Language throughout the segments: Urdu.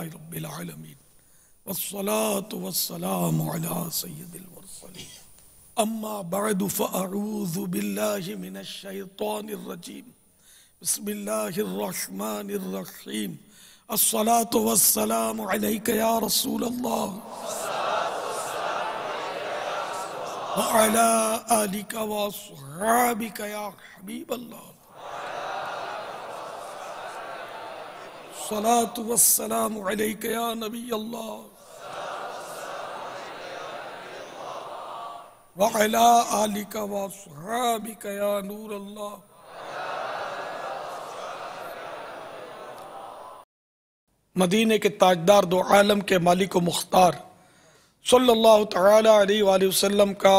رب العالمین والصلاة والسلام علی سید المرسلین اما بعد فاعوذ باللہ من الشیطان الرجیم بسم اللہ الرحمن الرحیم الصلاة والسلام علیک یا رسول اللہ وعلی آلک واصحابک یا حبیب اللہ الصلاة والسلام علیک یا نبی اللہ وعلی آلک واصحابک یا نور اللہ مدینے کے تاجدار دو عالم کے مالک و مختار صلی اللہ تعالی علیہ وآلہ وسلم کا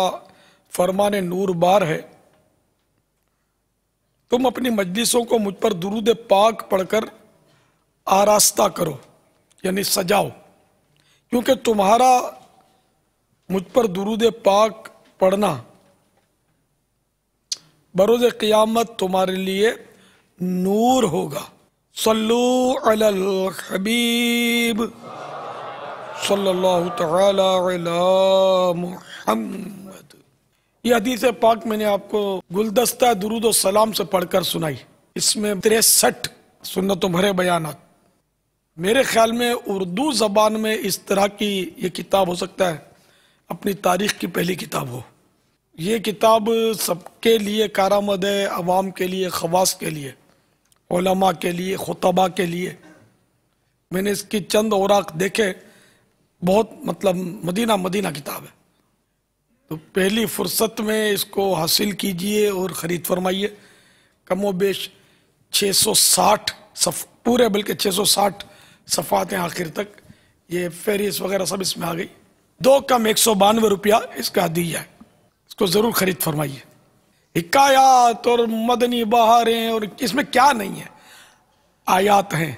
فرمان نور بار ہے، تم اپنی مجلسوں کو مجھ پر درود پاک پڑھ کر آراستہ کرو، یعنی سجاؤ، کیونکہ تمہارا مجھ پر درود پاک پڑھنا بروز قیامت تمہارے لیے نور ہوگا۔ صلو علی الحبیب صلی اللہ تعالی علی محمد۔ یہ حدیث پاک میں نے آپ کو گلدستہ درود و سلام سے پڑھ کر سنائی، اس میں 63 سنتوں بھرے بیانات۔ میرے خیال میں اردو زبان میں اس طرح کی یہ کتاب ہو سکتا ہے اپنی تاریخ کی پہلی کتاب ہو۔ یہ کتاب سب کے لیے کارآمد ہے، عوام کے لیے، خواص کے لیے، علماء کے لیے، خطباء کے لیے۔ میں نے اس کی چند اوراق دیکھے، بہت مدینہ کتاب ہے، تو پہلی فرصت میں اس کو حاصل کیجئے اور خرید فرمائیے۔ کم و بیش 660 پورے بلکہ 660 صفحات ہیں آخر تک، یہ فہرست وغیرہ سب اس میں آ گئی۔ 2 کم 192 روپیہ اس کا ہدیہ ہے، اس کو ضرور خرید فرمائیے۔ حکایات اور مدنی بہاریں، اور اس میں کیا نہیں ہے، آیات ہیں،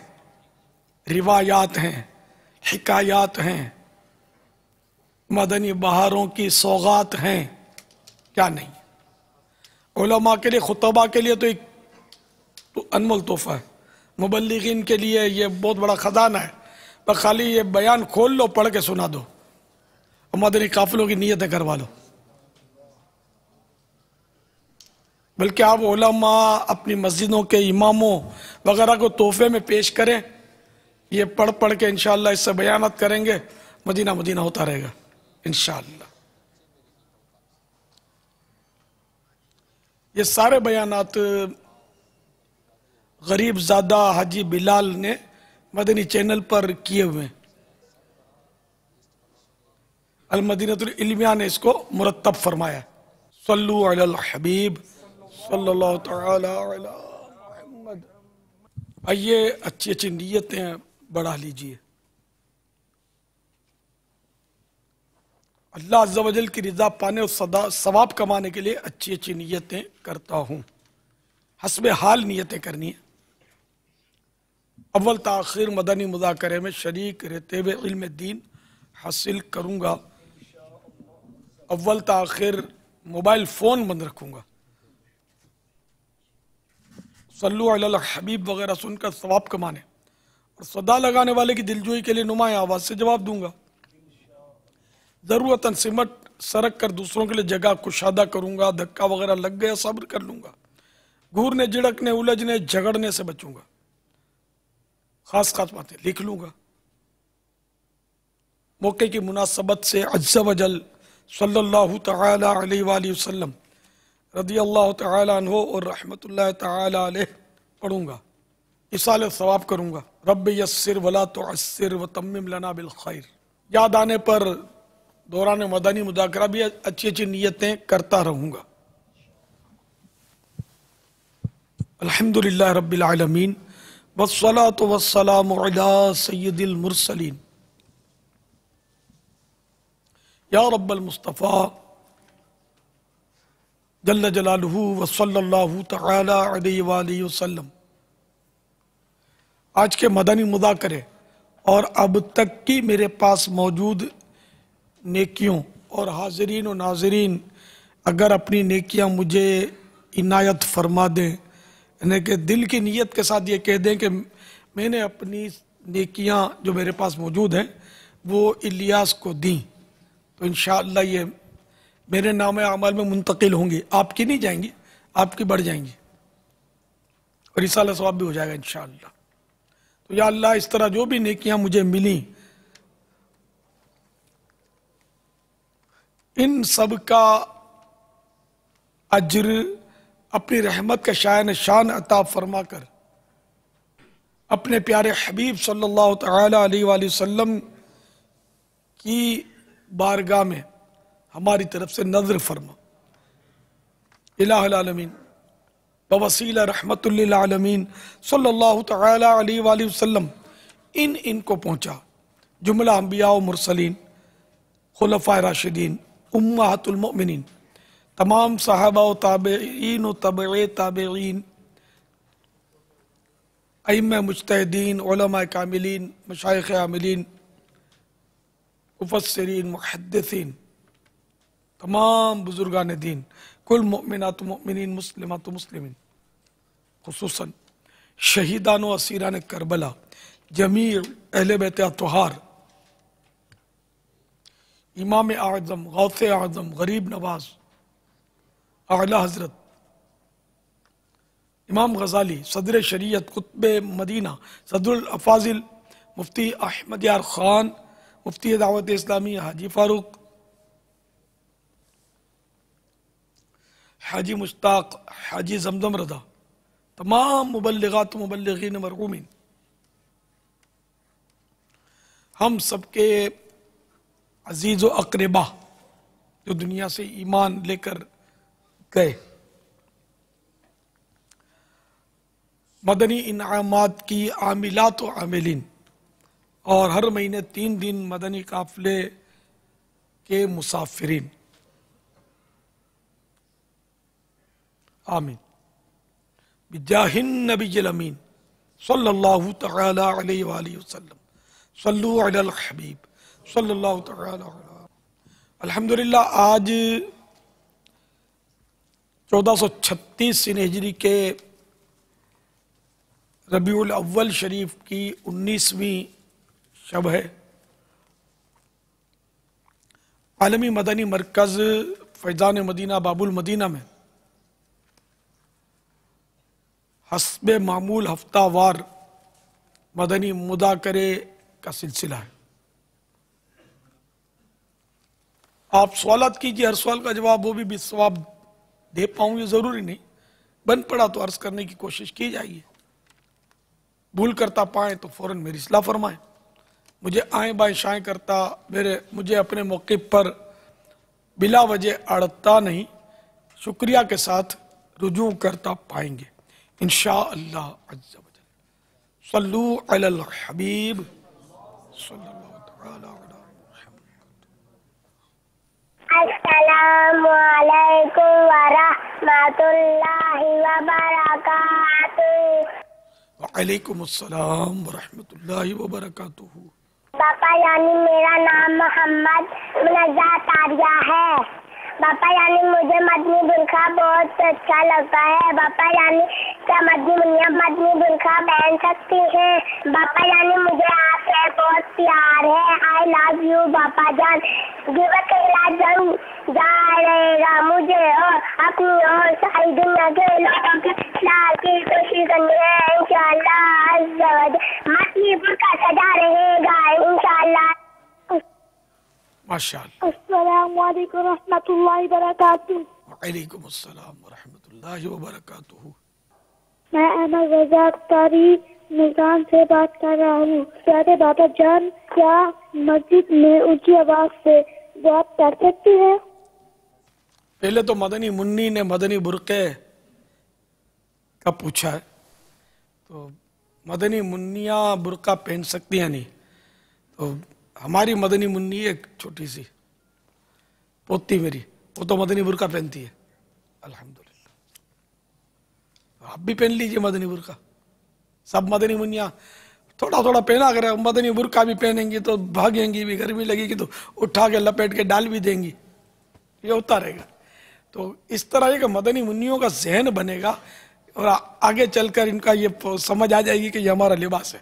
روایات ہیں، حکایات ہیں، مدنی بہاروں کی سوغات ہیں، کیا نہیں۔ علماء کے لیے، خطباء کے لیے تو ایک انمول تحفہ ہے، مبلغین کے لیے یہ بہت بڑا خزانہ ہے۔ بس خالی یہ بیان کھول لو، پڑھ کے سنا دو، اور مدنی قافلوں کی نیتیں کروا لو۔ بلکہ آپ علماء اپنی مسجدوں کے اماموں وغیرہ کو تحفے میں پیش کریں، یہ پڑھ کے انشاءاللہ اس سے بیانات کریں گے، مدینہ ہوتا رہے گا انشاءاللہ۔ یہ سارے بیانات غریب زادہ حاجی بلال نے مدنی چینل پر کیے ہوئے ہیں، المدینۃ العلمیہ نے اس کو مرتب فرمایا۔ صلو علی الحبیب صلی اللہ تعالی علی محمد۔ آئیے اچھی نیتیں بڑھا لیجئے۔ اللہ عز و جل کی رضا پانے اور ثواب کمانے کے لیے اچھی نیتیں کرتا ہوں، حسب حال نیتیں کرنی ہیں۔ اول تاخیر مدنی مذاکرے میں شریک رہتے ہوئے علم دین حاصل کروں گا۔ اول تاخیر موبائل فون بند رکھوں گا، صلو علی الحبیب وغیرہ سن کر ثواب کمانے اور صدا لگانے والے کی دلجوئی کے لیے نمایاں آواز سے جواب دوں گا۔ ضرورتاً سمٹ سرک کر دوسروں کے لیے جگہ کشادہ کروں گا، دھکا وغیرہ لگ گیا صبر کر لوں گا، گھورنے جھڑکنے الجھنے جھگڑنے سے بچوں گا، خاص باتیں لکھ لوں گا۔ موقع کی مناسبت سے عز و جل صلی اللہ تعالی علیہ وآلہ وسلم رضی اللہ تعالی عنہ اور رحمت اللہ تعالی علیہ پڑھوں گا، ایصال ثواب کروں گا۔ رب یسر ولا تعسر وتمم لنا بالخیر۔ یاد آنے پر دوران مدنی مذاکرہ بھی اچھی نیتیں کرتا رہوں گا۔ الحمدللہ رب العالمین والصلاة والسلام علی سید المرسلین یا رب المصطفیٰ جل جلالہ وصلی اللہ تعالی علیہ وآلہ وسلم۔ آج کے مدنی مذاکرے اور اب تک کی میرے پاس موجود نیکیوں اور حاضرین و ناظرین اگر اپنی نیکیاں مجھے عنایت فرما دیں، یعنی کہ دل کی نیت کے ساتھ یہ کہہ دیں کہ میں نے اپنی نیکیاں جو میرے پاس موجود ہیں وہ الیاس کو دیں تو انشاءاللہ یہ میرے نام اعمال میں منتقل ہوں گی، آپ کی نہیں جائیں گی، آپ کی بڑھ جائیں گی اور رسالہ ثواب بھی ہو جائے گا انشاءاللہ۔ تو یا اللہ اس طرح جو بھی نیکیاں مجھے ملیں ان سب کا اجر اپنی رحمت کا شایان شان عطا فرما کر اپنے پیارے حبیب صلی اللہ تعالی علیہ وآلہ وسلم کی بارگاہ میں ہماری طرف سے نظر فرما۔ الہ العالمین بوسیلہ رحمت للعالمین صلی اللہ تعالی علیہ وآلہ وسلم ان کو پہنچا جملہ انبیاء و مرسلین، خلفاء راشدین، امہات المؤمنین، تمام صحابہ و تابعین و تبع تابعین، ائمہ مجتہدین، علماء کاملین، مشائخ عاملین، مفسرین، محدثین، تمام بزرگان دین، کل مؤمنات و مؤمنین، مسلمات و مسلمین، خصوصاً شہیدان و اسیران کربلا، جمیع اہل بیت اطہار، امام اعظم، غوث اعظم، غریب نواز، اعلی حضرت امام غزالی، صدر شریعت، قطب مدینہ، صدر الافاضل، مفتی احمد یار خان، مفتی دعوت اسلامی حاجی فاروق، حاجی مشتاق، حاجی زمزم رضا، تمام مبلغات و مبلغین مرحومین، ہم سب کے عزیز و اقربا جو دنیا سے ایمان لے کر گئے، مدنی انعامات کی عاملات و عاملین، اور ہر مہینے 3 دن مدنی قافلے کے مسافرین، آمین بجاہ النبی الامین صلی اللہ تعالی علیہ وآلہ وسلم، صلو علی الحبیب صلی اللہ تعالی علیہ وسلم۔ الحمدللہ آج 1436 ہجری کے ربیع الاول شریف کی 19ویں شب ہے۔ عالمی مدنی مرکز فیضان مدینہ باب المدینہ میں حسب معمول ہفتہ وار مدنی مذاکرے کا سلسلہ ہے۔ آپ سوالات کیجئے، ہر سوال کا جواب وہ بھی بالثواب دے پاؤں یہ ضروری نہیں، بن پڑا تو عرض کرنے کی کوشش کی جائیے، بھول کرتا پائیں تو فوراً میری اصلاح فرمائیں، مجھے آئیں بائیں شائیں کرتا مجھے اپنے موقف پر بلا وجہ اڑتا نہیں، شکریہ کے ساتھ رجوع کرتا پائیں گے انشاءاللہ عز و جل۔ صلو علی الحبیب صلی اللہ تعالی علی محمد۔ السلام علیکم ورحمۃ اللہ وبرکاتہ۔ وعلیکم السلام ورحمۃ اللہ وبرکاتہ۔ پاپا یعنی میرا نام محمد منزہ تاریہ ہے۔ باپا یعنی مجھے مدنی برقع بہت اچھا لگتا ہے۔ باپا یعنی کیا مدنی منیاں مدنی برقع پہن سکتی ہیں؟ باپا یعنی مجھے آپ سے بہت پیار ہے۔ آئی لو یو باپا جان۔ غیبت کا علاج جائے گا مجھے اور اپنی اور ساری دنیا کے لوگوں کے اصلاح کی کوشش کرنی ہے انشاءاللہ عز و جل۔ مدنی برقع سجا رہے گا انشاءاللہ۔ ماشاءاللہ۔ السلام علیکم ورحمۃ اللہ وبرکاتہ۔ وعلیکم السلام ورحمۃ اللہ وبرکاتہ۔ میں احمد رضا اختاری نظام سے بات کر رہا ہوں۔ پیارے بابا جان کیا مسجد میں اونچی آواز سے بات کر سکتی ہے؟ پہلے تو مدنی منی نے مدنی برقعے کا پوچھا ہے، تو مدنی منیاں برقع پہن سکتی ہیں نہیں، تو ہماری مدنی منی ایک چھوٹی سی پوتی میری، وہ تو مدنی برقع پہنتی ہے الحمدللہ۔ آپ بھی پہن لیجئے مدنی برقع، سب مدنی منیاں تھوڑا تھوڑا پہنا کرے، مدنی برقع بھی پہنیں گی تو بھاگیں گی بھی، گرمی لگے گی تو اٹھا کے لپیٹ کے ڈال بھی دیں گی، یہ ہوتا رہے گا۔ تو اس طرح یہ کہ مدنی منیوں کا ذہن بنے گا اور آگے چل کر ان کا یہ سمجھ آ جائے گی کہ یہ ہمارا لباس ہے۔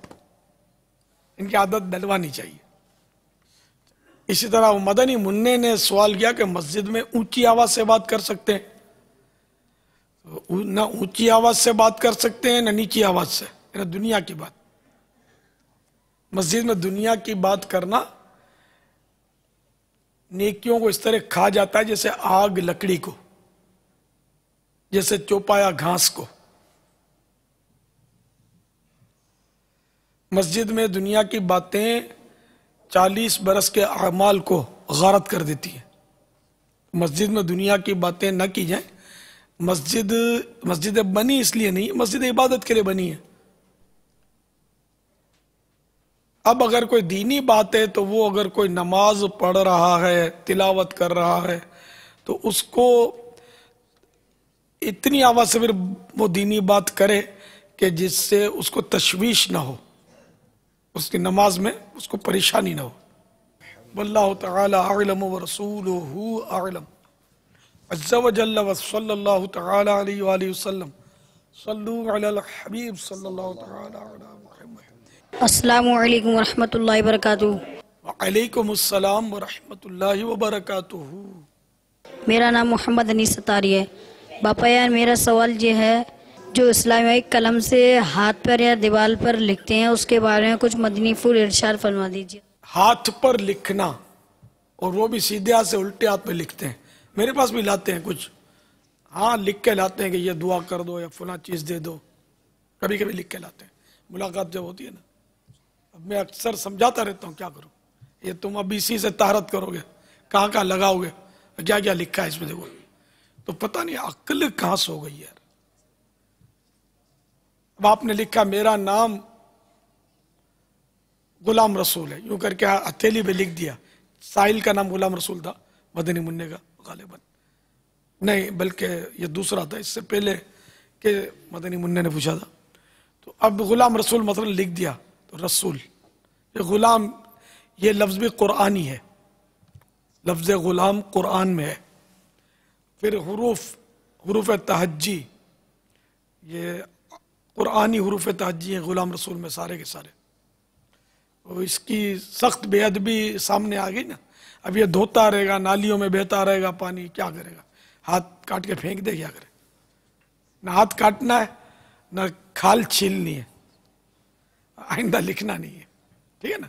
ان کی عادت ڈلوانی چاہیے۔ اسی طرح مدنی منع نے سوال کیا کہ مسجد میں اونچی آواز سے بات کر سکتے ہیں؟ نہ اونچی آواز سے بات کر سکتے ہیں نہ نیچی آواز سے، نہ دنیا کی بات۔ مسجد میں دنیا کی بات کرنا نیکیوں کو اس طرح کھا جاتا ہے جیسے آگ لکڑی کو، جیسے چوپایا گھاس کو۔ مسجد میں دنیا کی باتیں 40 برس کے اعمال کو غارت کر دیتی ہیں۔ مسجد میں دنیا کی باتیں نہ کی جائیں۔ مسجد بنی اس لیے نہیں، مسجد عبادت کے لیے بنی ہے۔ اب اگر کوئی دینی بات ہے تو وہ اگر کوئی نماز پڑھ رہا ہے، تلاوت کر رہا ہے، تو اس کو اتنی آواز سے پھر وہ دینی بات کرے کہ جس سے اس کو تشویش نہ ہو، اس کی نماز میں اس کو پریشانی نہ ہو۔ واللہ تعالی اعلم ورسولہ اعلم عز وجل وصلی اللہ تعالی علیہ وآلہ وسلم صلو علی الحبیب صلی اللہ تعالی علی محمد۔ السلام علیکم ورحمۃ اللہ وبرکاتہ۔ وعلیکم السلام ورحمۃ اللہ وبرکاتہ۔ میرا نام محمد انیس ستاری ہے۔ باپا یار میرا سوال یہ ہے، جو اسلامی قلم سے ہاتھ پر یا دیوار پر لکھتے ہیں اس کے بارے میں کچھ مدنی پھول ارشاد فرما دیجیے۔ ہاتھ پر لکھنا، اور وہ بھی سیدھے ہاتھ سے الٹے ہاتھ میں لکھتے ہیں، میرے پاس بھی لاتے ہیں کچھ، ہاں لکھ کے لاتے ہیں کہ یہ دعا کر دو یا فلاں چیز دے دو، کبھی کبھی لکھ کے لاتے ہیں۔ ملاقات جب ہوتی ہے نا، اب میں اکثر سمجھاتا رہتا ہوں کیا کرو، یہ تم اب اسی سے طہارت کرو گے، کہاں کہاں لگاؤ گے، کیا کیا لکھا ہے اس میں دیکھو، تو پتہ نہیں عقل کہاں سے ہو گئی یار۔ اب آپ نے لکھا میرا نام غلام رسول ہے، یوں کر کے ہتھیلی پہ لکھ دیا۔ ساحل کا نام غلام رسول تھا، مدنی منع کا غالباً نہیں، بلکہ یہ دوسرا تھا، اس سے پہلے کہ مدنی منع نے پوچھا تھا۔ تو اب غلام رسول مثلا لکھ دیا، تو رسول، یہ غلام، یہ لفظ بھی قرآنی ہے، لفظ غلام قرآن میں ہے۔ پھر حروف تہجی، یہ قرآنی حروف تہجی ہیں غلام رسول میں سارے کے سارے۔ اس کی سخت بے ادبی سامنے آ گئی نا، اب یہ دھوتا رہے گا، نالیوں میں بہتا رہے گا پانی، کیا کرے گا؟ ہاتھ کاٹ کے پھینک دے، کیا کرے؟ نہ ہاتھ کاٹنا ہے نہ کھال چھیلنی ہے، آئندہ لکھنا نہیں ہے، ٹھیک ہے نا،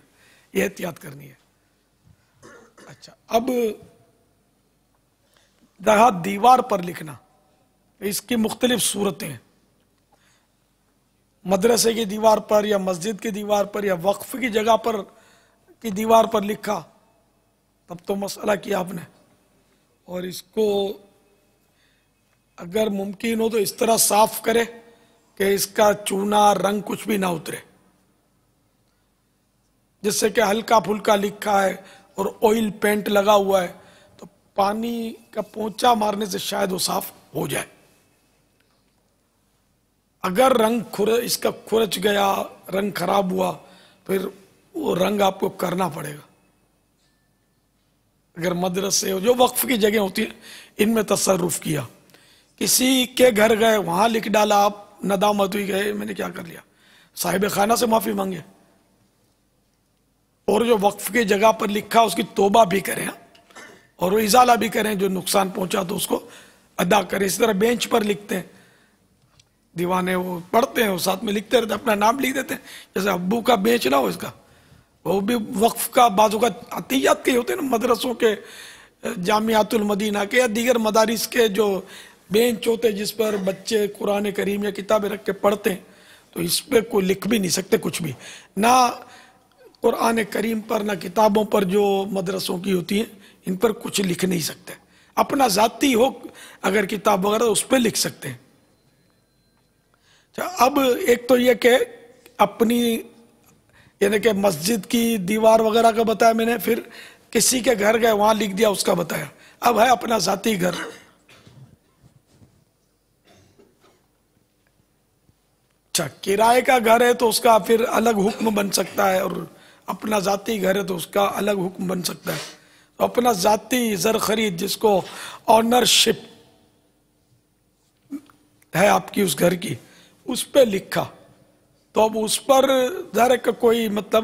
یہ احتیاط کرنی ہے۔ اچھا، اب رہا دیوار پر لکھنا، اس کی مختلف صورتیں ہیں۔ مدرسے کی دیوار پر یا مسجد کی دیوار پر یا وقف کی جگہ پر کی دیوار پر لکھا، تب تو مسئلہ کیا آپ نے، اور اس کو اگر ممکن ہو تو اس طرح صاف کرے کہ اس کا چونا رنگ کچھ بھی نہ اترے، جس سے کہ ہلکا پھلکا لکھا ہے اور آئل پینٹ لگا ہوا ہے تو پانی کا پونچا مارنے سے شاید وہ صاف ہو جائے۔ اگر رنگ اس کا کھرچ گیا، رنگ خراب ہوا، پھر وہ رنگ آپ کو کرنا پڑے گا۔ اگر مدرسے جو وقف کی جگہ ہوتی ہیں ان میں تصرف کیا، کسی کے گھر گئے وہاں لکھ ڈالا، آپ ندامت ہوئی گئے میں نے کیا کر لیا، صاحب خانہ سے معافی مانگے، اور جو وقف کی جگہ پر لکھا اس کی توبہ بھی کریں، اور وہ ازالہ بھی کریں، جو نقصان پہنچا تو اس کو ادا کریں۔ اس طرح بینچ پر لکھتے ہیں دیوانے، وہ پڑھتے ہیں، وہ ساتھ میں لکھتے رہتے ہیں، اپنا نام لکھ دیتے ہیں، جیسے ابو کا بینچ نہ ہو اس کا، وہ بھی وقف کا بعضوں کا عطیات کے ہوتے ہیں نا، مدرسوں کے، جامعات المدینہ کے یا دیگر مدارس کے جو بینچ ہوتے ہیں جس پر بچے قرآن کریم یا کتابیں رکھ کے پڑھتے ہیں، تو اس پہ کوئی لکھ بھی نہیں سکتے کچھ بھی، نہ قرآن کریم پر نہ کتابوں پر جو مدرسوں کی ہوتی ہیں ان پر کچھ لکھ نہیں سکتے۔ اپنا ذاتی ہو اگر کتاب وغیرہ اس پہ لکھ سکتے ہیں۔ اب ایک تو یہ کہ اپنی یعنی کہ مسجد کی دیوار وغیرہ کا بتایا میں نے، پھر کسی کے گھر گئے وہاں لکھ دیا اس کا بتایا، اب ہے اپنا ذاتی گھر۔ اچھا، کرائے کا گھر ہے تو اس کا پھر الگ حکم بن سکتا ہے، اور اپنا ذاتی گھر ہے تو اس کا الگ حکم بن سکتا ہے۔ تو اپنا ذاتی زر خرید جس کو آنرشپ ہے آپ کی اس گھر کی، اس پہ لکھا، تو اب اس پر ظاہر ہے کہ کوئی مطلب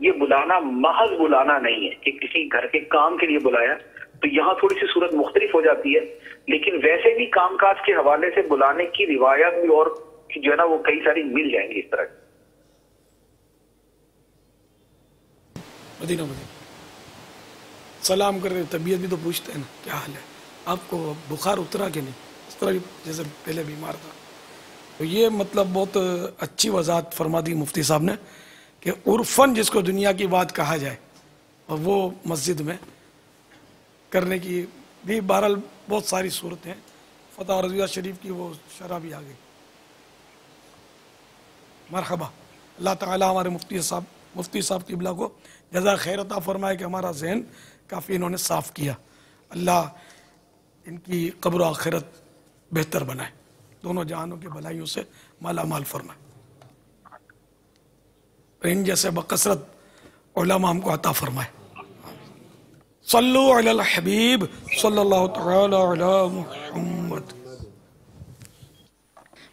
یہ بلانا محض بلانا نہیں ہے کہ کسی گھر کے کام کے لیے بلایا، تو یہاں تھوڑی سی صورت مختلف ہو جاتی ہے، لیکن ویسے بھی کام کاج کے حوالے سے بلانے کی روایت بھی اور جو ہے نا وہ کئی ساری مل جائیں گی اس طرح کی۔ مدینہ سلام کر رہے، طبیعت بھی تو پوچھتے ہیں نا کیا حال ہے، آپ کو بخار اترا کہ نہیں، اس طرح جیسے پہلے بیمار تھا۔ تو یہ مطلب بہت اچھی وضاحت فرما دی مفتی صاحب نے کہ عرفاً جس کو دنیا کی بات کہا جائے اور وہ مسجد میں کرنے کی بھی بہرحال بہت ساری صورتیں ہیں۔ فتح رضویہ شریف کی وہ شرح بھی آ گئی۔ مرحبا، اللہ تعالیٰ ہمارے مفتی صاحب قبلہ کو جزا خیر عطا فرمائے کہ ہمارا ذہن کافی انہوں نے صاف کیا، اللہ ان کی قبر و آخرت بہتر بنائے، دونوں جہانوں کے بھلائیوں سے مالا مال فرمائے، ان جیسے بکثرت علماء ہم کو عطا فرمائے۔ صلو علی الحبیب صلی اللہ تعالی علی محمد۔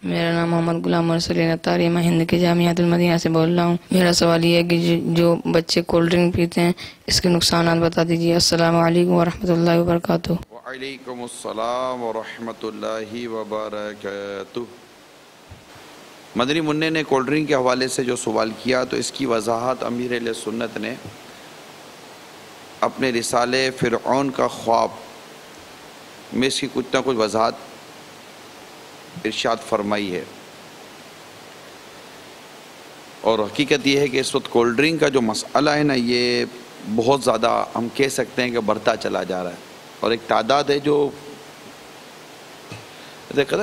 میرا نام محمد غلام مرسلین اتاری، میں ہند کے جامعۃ المدینہ سے بول رہا ہوں۔ میرا سوال یہ ہے کہ جو بچے کولڈ ڈرنک پیتے ہیں اس کے نقصانات بتا دیجیے۔ السلام علیکم ورحمۃ اللہ وبرکاتہ۔ وعلیکم السلام ورحمۃ اللہ وبرکاتہ۔ مدنی منع نے کولڈ ڈرنک کے حوالے سے جو سوال کیا تو اس کی وضاحت امیر اہل سنت نے اپنے رسالے فرعون کا خواب میں اس کی کچھ نہ کچھ وضاحت ارشاد فرمائی ہے، اور حقیقت یہ ہے کہ اس وقت کولڈ ڈرنک کا جو مسئلہ ہے نا یہ بہت زیادہ ہم کہہ سکتے ہیں کہ بڑھتا چلا جا رہا ہے، اور ایک تعداد ہے جو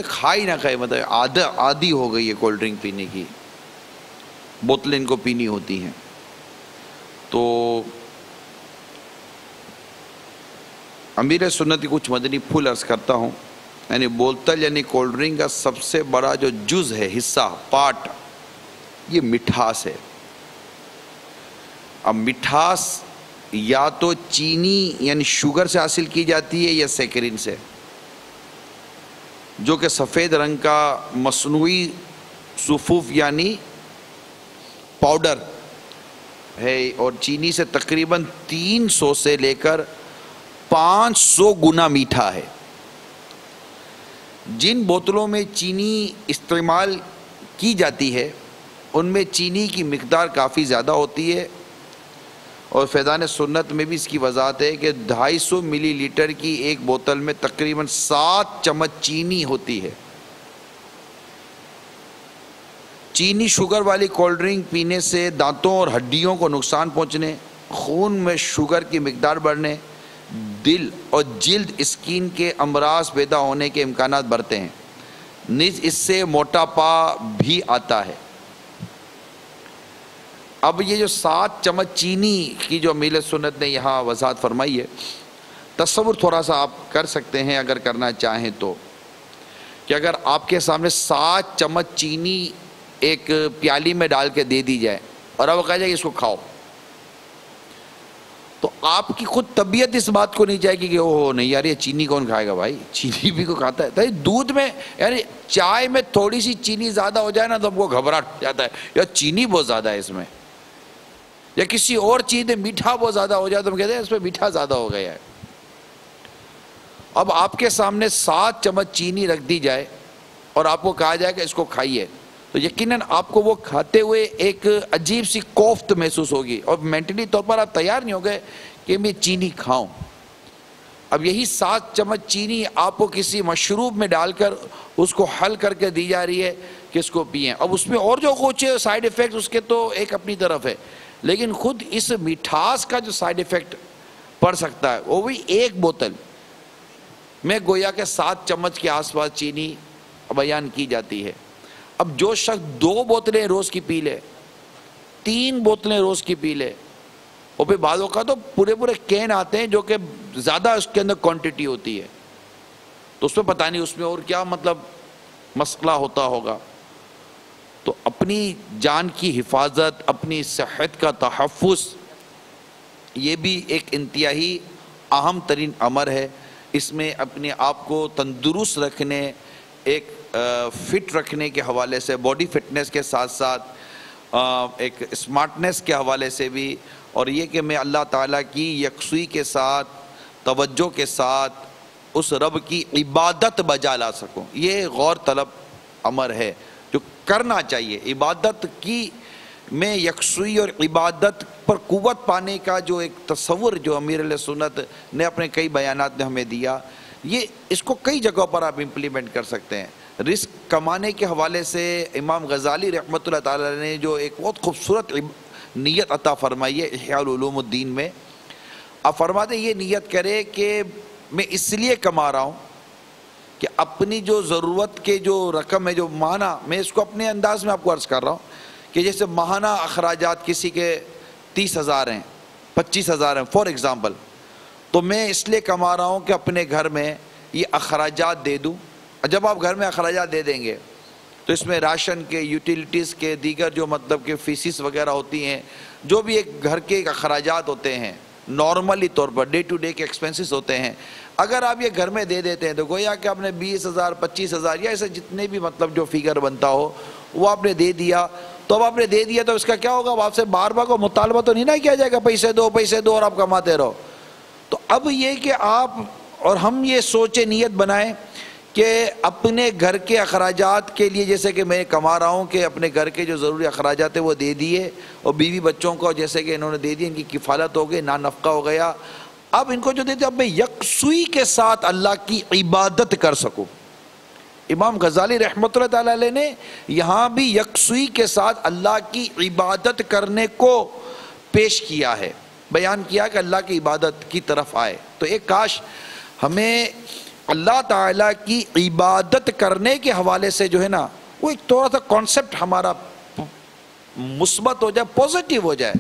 کھا ہی نہ کھائے، مطلب عادی ہو گئی ہے کولڈ ڈرنک پینے کی، بوتلیں ان کو پینی ہوتی ہیں۔ تو امیر سنت کی کچھ مدنی پھول عرض کرتا ہوں، یعنی بوتل یعنی کولڈ ڈرنک کا سب سے بڑا جو جز ہے، حصہ، پارٹ، یہ مٹھاس ہے۔ اب مٹھاس یا تو چینی یعنی شوگر سے حاصل کی جاتی ہے یا سیکرین سے، جو کہ سفید رنگ کا مصنوعی صفوف یعنی پاؤڈر ہے، اور چینی سے تقریباً 300 سے لے کر 500 گنا میٹھا ہے۔ جن بوتلوں میں چینی استعمال کی جاتی ہے ان میں چینی کی مقدار کافی زیادہ ہوتی ہے، اور فیضان سنت میں بھی اس کی وضاحت ہے کہ 250 ملی لیٹر کی ایک بوتل میں تقریباً 7 چمچ چینی ہوتی ہے۔ چینی شوگر والی کولڈ ڈرنک پینے سے دانتوں اور ہڈیوں کو نقصان پہنچنے، خون میں شوگر کی مقدار بڑھنے، دل اور جلد اسکن کے امراض پیدا ہونے کے امکانات بڑھتے ہیں، نیز اس سے موٹاپا بھی آتا ہے۔ اب یہ جو 7 چمچ چینی کی جو امیر سنت نے یہاں وضاحت فرمائی ہے، تصور تھوڑا سا آپ کر سکتے ہیں اگر کرنا چاہیں تو، کہ اگر آپ کے سامنے 7 چمچ چینی ایک پیالی میں ڈال کے دے دی جائے اور اب کہا جائے کہ اس کو کھاؤ، تو آپ کی خود طبیعت اس بات کو نہیں چاہے گی کہ اوہ نہیں یار یہ چینی کون کھائے گا بھائی، چینی بھی کو کھاتا ہے۔ دودھ میں یعنی چائے میں تھوڑی سی چینی زیادہ ہو جائے نا تو ہم کو گھبراہٹ جاتا ہے، یا چینی بہت زیادہ ہے اس میں، یا کسی اور چیز میں میٹھا بہت زیادہ ہو جائے تو ہم کہتے ہیں اس میں میٹھا زیادہ ہو گیا ہے۔ اب آپ کے سامنے 7 چمچ چینی رکھ دی جائے اور آپ کو کہا جائے کہ اس کو کھائیے، تو یقیناً آپ کو وہ کھاتے ہوئے ایک عجیب سی کوفت محسوس ہوگی، اور مینٹلی طور پر آپ تیار نہیں ہو گئے کہ میں چینی کھاؤں۔ اب یہی 7 چمچ چینی آپ کو کسی مشروب میں ڈال کر اس کو حل کر کے دی جا رہی ہے کہ اس کو پئیں۔ اب اس میں اور جو کچھ سائیڈ ایفیکٹ اس کے تو ایک اپنی طرف ہے، لیکن خود اس مٹھاس کا جو سائیڈ ایفیکٹ پڑ سکتا ہے وہ بھی ایک بوتل میں گویا کہ 7 چمچ کے آس پاس چینی بیان کی جاتی ہے۔ اب جو شخص 2 بوتلیں روز کی پی لے، 3 بوتلیں روز کی پی لے، اور پھر بعض اوقات تو پورے کین آتے ہیں جو کہ زیادہ اس کے اندر کوانٹٹی ہوتی ہے، تو اس میں پتہ نہیں اس میں اور کیا مطلب مسئلہ ہوتا ہوگا۔ تو اپنی جان کی حفاظت، اپنی صحت کا تحفظ، یہ بھی ایک انتہائی اہم ترین امر ہے۔ اس میں اپنے آپ کو تندرست رکھنے، ایک فٹ رکھنے کے حوالے سے، باڈی فٹنس کے ساتھ ساتھ ایک اسمارٹنس کے حوالے سے بھی، اور یہ کہ میں اللہ تعالیٰ کی یکسوئی کے ساتھ، توجہ کے ساتھ اس رب کی عبادت بجا لا سکوں. یہ غور طلب امر ہے جو کرنا چاہیے. عبادت کی میں یکسوئی اور عبادت پر قوت پانے کا جو ایک تصور جو امیر علیہ سنت نے اپنے کئی بیانات میں ہمیں دیا، یہ اس کو کئی جگہوں پر آپ امپلیمنٹ کر سکتے ہیں. رزق کمانے کے حوالے سے امام غزالی رحمۃ اللہ تعالی نے جو ایک بہت خوبصورت نیت عطا فرمائی ہے احیاء العلوم الدین میں. آپ فرماتے ہیں یہ نیت کرے کہ میں اس لیے کما رہا ہوں کہ اپنی جو ضرورت کے جو رقم ہے، جو ماہانہ، میں اس کو اپنے انداز میں آپ کو عرض کر رہا ہوں کہ جیسے ماہانہ اخراجات کسی کے 30,000 ہیں، 25,000 ہیں فار ایگزامپل، تو میں اس لیے کما رہا ہوں کہ اپنے گھر میں یہ اخراجات دے دوں. جب آپ گھر میں اخراجات دے دیں گے تو اس میں راشن کے، یوٹیلیٹیز کے، دیگر جو مطلب کہ فیسز وغیرہ ہوتی ہیں، جو بھی ایک گھر کے ایک اخراجات ہوتے ہیں نارملی طور پر ڈے ٹو ڈے کے ایکسپینسز ہوتے ہیں، اگر آپ یہ گھر میں دے دیتے ہیں تو گویا کہ آپ نے 20,000 25,000 یا ایسے جتنے بھی مطلب جو فگر بنتا ہو وہ آپ نے دے دیا. تو اب آپ نے دے دیا تو اس کا کیا ہوگا؟ آپ سے بار بار کو مطالبہ تو نہیں نہ کیا جائے گا پیسے دو اور آپ کماتے رہو. تو اب یہ کہ آپ اور ہم یہ سوچے، نیت بنائیں کہ اپنے گھر کے اخراجات کے لیے، جیسے کہ میں کما رہا ہوں کہ اپنے گھر کے جو ضروری اخراجات ہیں وہ دے دیے، اور بیوی بچوں کو جیسے کہ انہوں نے دے دیے، ان کی کفالت ہو گئی، نفقہ ہو گیا. اب ان کو جو دیتے اب میں یکسوئی کے ساتھ اللہ کی عبادت کر سکوں. امام غزالی رحمۃ اللہ تعالی علیہ نے یہاں بھی یکسوئی کے ساتھ اللہ کی عبادت کرنے کو پیش کیا ہے، بیان کیا کہ اللہ کی عبادت کی طرف آئے. تو ایک کاش ہمیں اللہ تعالیٰ کی عبادت کرنے کے حوالے سے جو ہے نا وہ ایک تھوڑا سا کانسیپٹ ہمارا مثبت ہو جائے، پوزیٹیو ہو جائے،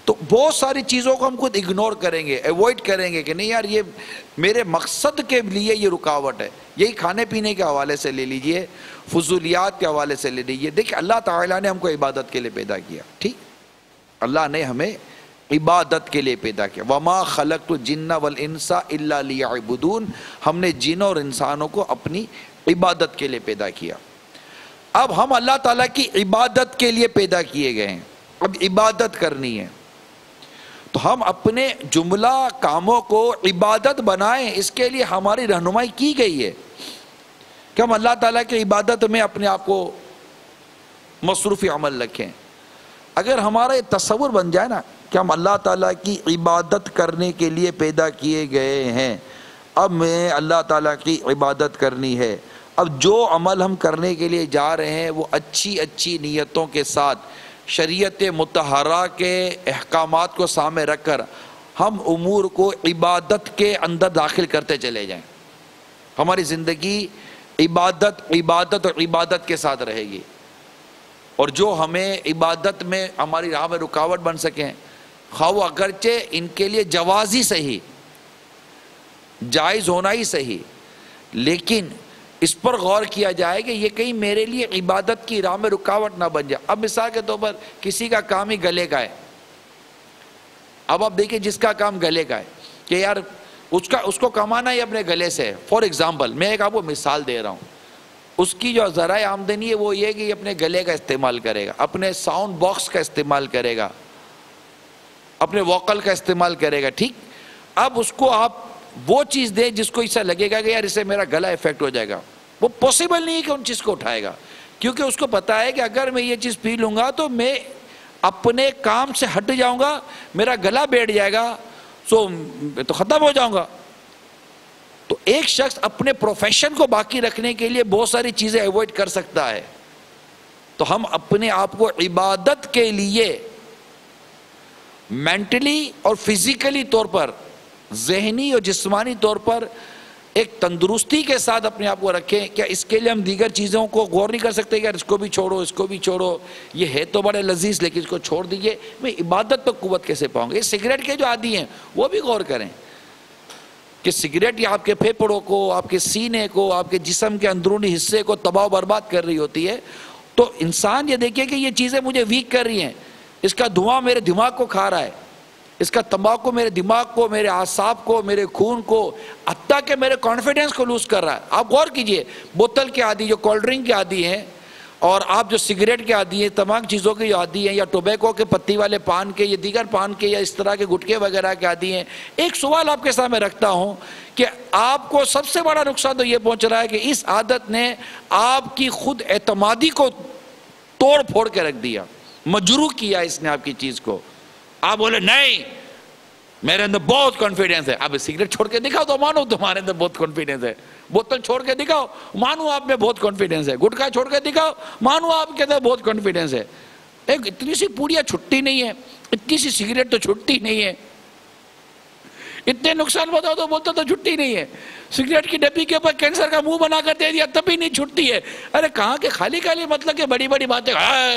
تو بہت ساری چیزوں کو ہم خود اگنور کریں گے، ایوائڈ کریں گے کہ نہیں یار یہ میرے مقصد کے لیے یہ رکاوٹ ہے. یہی کھانے پینے کے حوالے سے لے لیجئے، فضولیات کے حوالے سے لے لیجئے. دیکھیں اللہ تعالیٰ نے ہم کو عبادت کے لیے پیدا کیا، ٹھیک، اللہ نے ہمیں عبادت کے لیے پیدا کیا. وَمَا خَلَقْتُ الْجِنَّ وَالْإِنسَ إِلَّا لِيَعْبُدُونَ. ہم نے جنوں اور انسانوں کو اپنی عبادت کے لیے پیدا کیا. اب ہم اللہ تعالیٰ کی عبادت کے لیے پیدا کیے گئے ہیں، اب عبادت کرنی ہے تو ہم اپنے جملہ کاموں کو عبادت بنائیں. اس کے لیے ہماری رہنمائی کی گئی ہے کہ ہم اللہ تعالیٰ کی عبادت میں اپنے آپ کو مصروف عمل رکھیں. اگر ہمارا یہ تصور بن جائے نا کہ ہم اللہ تعالیٰ کی عبادت کرنے کے لیے پیدا کیے گئے ہیں، اب میں اللہ تعالیٰ کی عبادت کرنی ہے، اب جو عمل ہم کرنے کے لیے جا رہے ہیں وہ اچھی نیتوں کے ساتھ شریعت مطہرہ کے احکامات کو سامنے رکھ کر ہم امور کو عبادت کے اندر داخل کرتے چلے جائیں. ہماری زندگی عبادت اور عبادت کے ساتھ رہے گی، اور جو ہمیں عبادت میں ہماری راہ میں رکاوٹ بن سکیں، خواہ وہ اگرچہ ان کے لیے جواز ہی صحیح، جائز ہونا ہی صحیح، لیکن اس پر غور کیا جائے کہ یہ کہیں میرے لیے عبادت کی راہ میں رکاوٹ نہ بن جائے. اب مثال کے طور پر کسی کا کام ہی گلے کا ہے، اب آپ دیکھیں جس کا کام گلے کا ہے کہ یار اس کو کمانا ہی اپنے گلے سے ہے. فار ایگزامپل میں ایک آپ کو مثال دے رہا ہوں، اس کی جو ذرائع آمدنی ہے وہ یہ کہ یہ اپنے گلے کا استعمال کرے گا، اپنے ساؤنڈ باکس کا استعمال کرے گا، اپنے ووکل کا استعمال کرے گا، ٹھیک. اب اس کو آپ وہ چیز دیں جس کو ایسا لگے گا کہ یار اسے میرا گلا افیکٹ ہو جائے گا، وہ پاسبل نہیں ہے کہ ان چیز کو اٹھائے گا، کیونکہ اس کو پتا ہے کہ اگر میں یہ چیز پی لوں گا تو میں اپنے کام سے ہٹ جاؤں گا، میرا گلا بیٹھ جائے گا، تو ختم ہو جاؤں گا. تو ایک شخص اپنے پروفیشن کو باقی رکھنے کے لیے بہت ساری چیزیں ایوائڈ کر سکتا ہے. تو ہم اپنے آپ کو عبادت کے لیے مینٹلی اور فزیکلی طور پر، ذہنی اور جسمانی طور پر ایک تندرستی کے ساتھ اپنے آپ کو رکھیں. کیا اس کے لیے ہم دیگر چیزوں کو غور نہیں کر سکتے کہ اس کو بھی چھوڑو، اس کو بھی چھوڑو، یہ ہے تو بڑے لذیذ لیکن اس کو چھوڑ دیجئے، میں عبادت تو قوت کیسے پاؤں گا. یہ سگریٹ کے جو عادی ہیں وہ بھی غور کریں کہ سگریٹ یہ آپ کے پھیپھڑوں کو، آپ کے سینے کو، آپ کے جسم کے اندرونی حصے کو تباہ و برباد کر رہی ہوتی ہے. تو انسان یہ دیکھے کہ یہ چیزیں مجھے ویک کر رہی ہیں، اس کا دھواں میرے دماغ کو کھا رہا ہے، اس کا تمباکو میرے دماغ کو، میرے اعصاب کو، میرے خون کو، حتیٰ کہ میرے کانفیڈنس کو لوز کر رہا ہے. آپ غور کیجئے، بوتل کے عادی، جو کولڈ ڈرنک کے عادی ہیں، اور آپ جو سگریٹ کے عادی ہیں، تمام چیزوں کے عادی ہیں، یا ٹوبیکو کے پتی والے پان کے، یا دیگر پان کے، یا اس طرح کے گٹکے وغیرہ کے عادی ہیں، ایک سوال آپ کے سامنے رکھتا ہوں کہ آپ کو سب سے بڑا نقصان تو یہ پہنچ رہا ہے کہ اس عادت نے آپ کی خود اعتمادی کو توڑ پھوڑ کے رکھ دیا، مجروح کیا اس نے آپ کی چیز کو. آپ بولے نہیں میرے اندر بہت کانفیڈنس ہے، اب سگریٹ چھوڑ کے دکھاؤ تو مانو تمہارے اندر بہت کانفیڈنس ہے، بوتل چھوڑ کے دکھاؤ مانو آپ میں بہت کانفیڈنس ہے، گٹکا چھوڑ کے دکھاؤ مانو آپ کے اندر بہت کانفیڈنس ہے. ایک اتنی سی پوڑیاں چھٹتی نہیں ہے، اتنی سی سگریٹ تو چھٹتی نہیں ہے، اتنے نقصان بتاؤ تو بولتا تو چھٹتی نہیں ہے. سگریٹ کی ڈبی کے اوپر کینسر کا منہ بنا کر دے دیا تب بھی نہیں چھٹتی ہے. ارے کہاں کے خالی خالی مطلب کہ بڑی بڑی باتیں،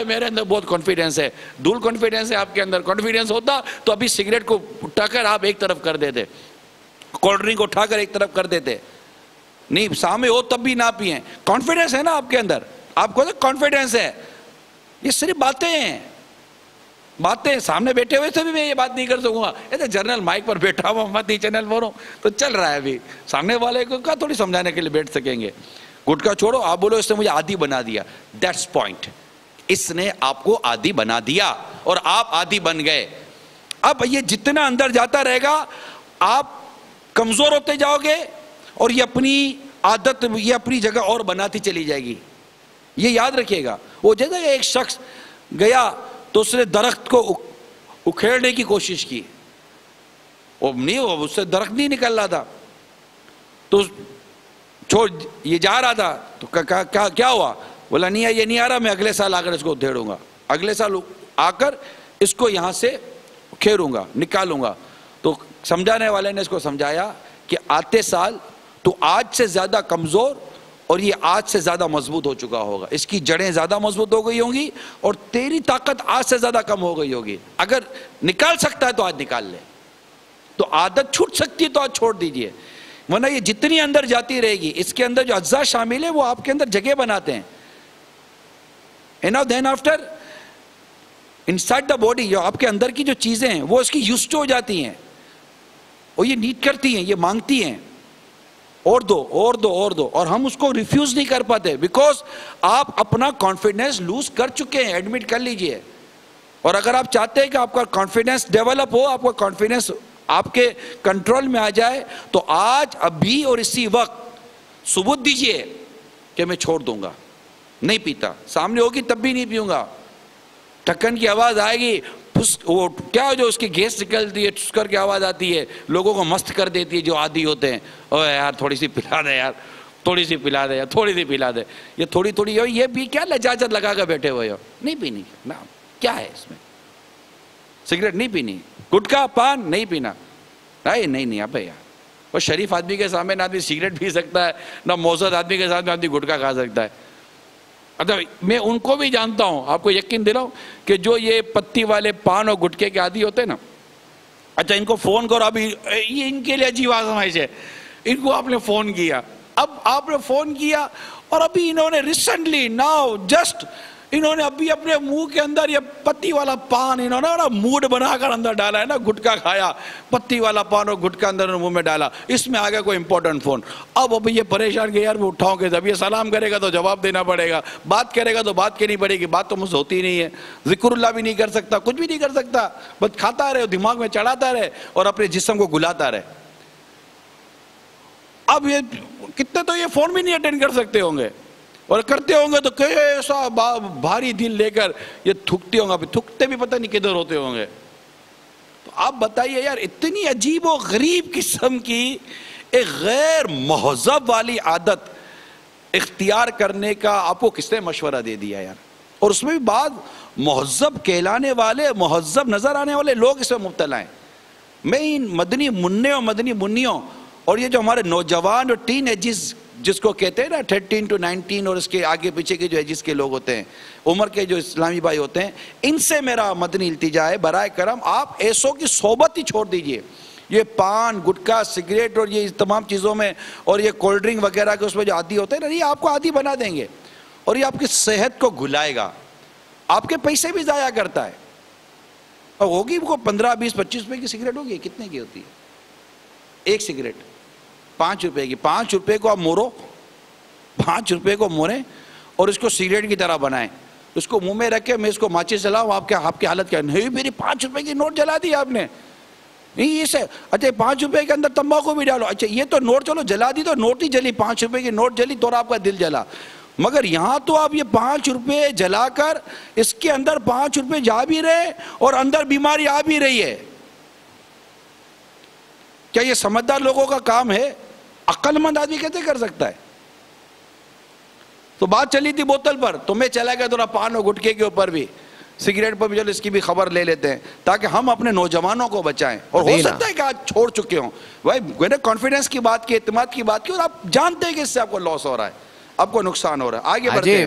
میرے اندر بہت کانفیڈنس ہے. دھول کانفیڈنس ہے آپ کے اندر. کانفیڈنس ہوتا تو ابھی سگریٹ کو اٹھا کر آپ ایک طرف کر دیتے، کولڈ ڈرنک کو اٹھا کر ایک طرف کر دیتے. نہیں سامنے ہو تب بھی نہ پئیں. کانفیڈنس ہے نا آپ کے اندر، آپ کو کانفیڈنس ہے. یہ صرف باتیں ہیں، باتیں. سامنے بیٹھے ہوئے سے بھی میں یہ بات نہیں کر سکوں گا. ایسے جنرل مائک پر بیٹھا ہوا متی چینل بولوں تو چل رہا ہے. ابھی سامنے والے کو کہا تھوڑی سمجھانے کے لیے بیٹھ سکیں گے. گٹکا چھوڑو، آپ بولو اس نے مجھے عادی بنا دیا. That's point. اس نے آپ کو عادی بنا دیا اور آپ عادی بن گئے. اب یہ جتنا اندر جاتا رہے گا آپ کمزور ہوتے جاؤ گے اور یہ اپنی عادت یہ اپنی جگہ اور بناتی چلی جائے گی. یہ یاد رکھیے گا. وہ جیسے ایک شخص گیا تو اس نے درخت کو اکھیڑنے کی کوشش کی، وہ نہیں، اس سے درخت نہیں نکل رہا تھا تو چھوڑ یہ جا رہا تھا تو کیا ہوا؟ بولا نہیں یہ نہیں آ رہا، میں اگلے سال آ کر اس کو ادھیڑوں گا، اگلے سال آ کر اس کو یہاں سے کھیروں گا، نکالوں گا. تو سمجھانے والے نے اس کو سمجھایا کہ آتے سال تو آج سے زیادہ کمزور اور یہ آج سے زیادہ مضبوط ہو چکا ہوگا. اس کی جڑیں زیادہ مضبوط ہو گئی ہوں گی اور تیری طاقت آج سے زیادہ کم ہو گئی ہوگی. اگر نکال سکتا ہے تو آج نکال لے. تو عادت چھوٹ سکتی ہے تو آج چھوڑ دیجئے، ورنہ یہ جتنی اندر جاتی رہے گی. اس کے اندر جو اجزاء شامل ہیں وہ آپ کے اندر جگہ بناتے ہیں. then after inside the body جو آپ کے اندر کی جو چیزیں ہیں وہ اس کی یوزڈ ہو جاتی ہیں اور یہ نیڈ کرتی ہیں، یہ مانگتی ہیں اور دو اور دو اور دو، اور ہم اس کو ریفیوز نہیں کر پاتے بیکاز آپ اپنا کانفیڈنس لوز کر چکے ہیں. ایڈمٹ کر لیجئے. اور اگر آپ چاہتے ہیں کہ آپ کا کانفیڈنس ڈیولپ ہو، آپ کا کانفیڈنس آپ کے کنٹرول میں آ جائے، تو آج ابھی اور اسی وقت ثبوت دیجئے کہ میں چھوڑ دوں گا، نہیں پیتا. سامنے ہوگی تب بھی نہیں پیوں گا. ٹھکن کی آواز آئے گی، وہ کیا جو اس کی گیس نکلتی ہے ٹھس کر کے آواز آتی ہے، لوگوں کو مست کر دیتی ہے جو عادی ہوتے ہیں. اوہ یار تھوڑی سی پلا دے یار، تھوڑی سی پلا دے یار، تھوڑی سی پلا دے. یہ تھوڑی تھوڑی ہو، یہ بھی کیا لجاجت لگا کر بیٹھے ہوئے ہو. نہیں پینی نا، کیا ہے اس میں؟ سگریٹ نہیں پینی، گٹکا پان نہیں پینا. نہیں اب یار، وہ شریف آدمی کے سامنے نہ آدمی سگریٹ پی سکتا ہے، نہ موزد آدمی کے سامنے آدمی گٹکا کھا سکتا ہے. اچھا میں ان کو بھی جانتا ہوں، آپ کو یقین دلاؤں کہ جو یہ پتی والے پان اور گٹکے کے عادی ہوتے ہیں نا، اچھا ان کو فون کرو. ابھی یہ ان کے لیے عجیب آزمائش ہے. ان کو آپ نے فون کیا، اب آپ نے فون کیا اور ابھی انہوں نے ریسنٹلی ناؤ جسٹ انہوں نے ابھی اپنے منہ کے اندر یہ پتی والا پان انہوں نے موڈ بنا کر اندر ڈالا ہے نا. گٹکا کھایا، پتی والا پان اور گٹکا اندر منہ میں ڈالا، اس میں آ گیا کوئی امپورٹنٹ فون. اب ابھی یہ پریشان کہ یار میں اٹھاؤں کہ جب یہ سلام کرے گا تو جواب دینا پڑے گا، بات کرے گا تو بات کرنی پڑے گی. بات تو مجھ سے ہوتی نہیں ہے، ذکر اللہ بھی نہیں کر سکتا، کچھ بھی نہیں کر سکتا، بس کھاتا رہے، دماغ میں چڑھاتا رہے اور اپنے جسم کو گلاتا رہے. اب یہ کتنے تو یہ فون بھی نہیں اٹینڈ کر سکتے ہوں گے، اور کرتے ہوں گے تو کیسا بھاری دل لے کر یہ تھکتے ہوں گے. تھکتے بھی پتہ نہیں کدھر ہوتے ہوں گے. تو آپ بتائیے یار، اتنی عجیب و غریب قسم کی ایک غیر مہذب والی عادت اختیار کرنے کا آپ کو کس نے مشورہ دے دیا یار؟ اور اس میں بھی بعض مہذب کہلانے والے، مہذب نظر آنے والے لوگ اس میں مبتلا ہیں. میں ان مدنی منوں اور مدنی منیوں اور یہ جو ہمارے نوجوان اور ٹین ایجز جس کو کہتے ہیں نا 13 to 19 اور اس کے آگے پیچھے کے جو ایجز کے لوگ ہوتے ہیں، عمر کے جو اسلامی بھائی ہوتے ہیں، ان سے میرا مدنی التجا ہے برائے کرم آپ ایسوں کی صحبت ہی چھوڑ دیجئے. یہ پان، گٹکا، سگریٹ اور یہ تمام چیزوں میں اور یہ کولڈ ڈرنک وغیرہ کے اس میں جو عادی ہوتے ہیں نا، یہ آپ کو عادی بنا دیں گے اور یہ آپ کی صحت کو گھلائے گا. آپ کے پیسے بھی ضائع کرتا ہے. اور ہوگی وہ 15 20 25 روپے کی سگریٹ ہوگی، کتنے کی ہوتی ہے ایک سگریٹ؟ 5 روپے کی. 5 روپے کو آپ مورو، 5 روپے کو موریں اور اس کو سگریٹ کی طرح بنائیں، اس کو منہ میں رکھے، میں اس کو ماچس جلاؤں، آپ کی حالت کیا؟ نہیں میری 5 روپے کی نوٹ جلا دی آپ نے، نہیں اسے اچھا 5 روپے کے اندر تمباکو بھی ڈالو، اچھا یہ تو نوٹ چلو جلا دی تو نوٹ ہی جلی، 5 روپے کی نوٹ جلی تو آپ کا دل جلا، مگر یہاں تو آپ یہ 5 روپے جلا کر اس کے اندر 5 روپے جا بھی رہے اور اندر بیماری آ بھی رہی ہے۔ کیا یہ سمجھدار لوگوں کا کام ہے؟ عقل مند آدمی کیسے کر سکتا ہے؟ تو بات چلی تھی بوتل پر، تو میں چلا گیا تھوڑا پان اور گٹکے کے اوپر بھی، سگریٹ پر بھی چلو اس کی بھی خبر لے لیتے ہیں تاکہ ہم اپنے نوجوانوں کو بچائیں، اور ہو سکتا ہے کہ آج چھوڑ چکے ہوں۔ بھائی میں نے کانفیڈنس کی بات کی، اعتماد کی بات کی، اور آپ جانتے ہیں کہ اس سے آپ کو لاس ہو رہا ہے، آپ کو نقصان ہو رہا ہے۔ آگے بڑھتے ہیں۔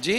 جی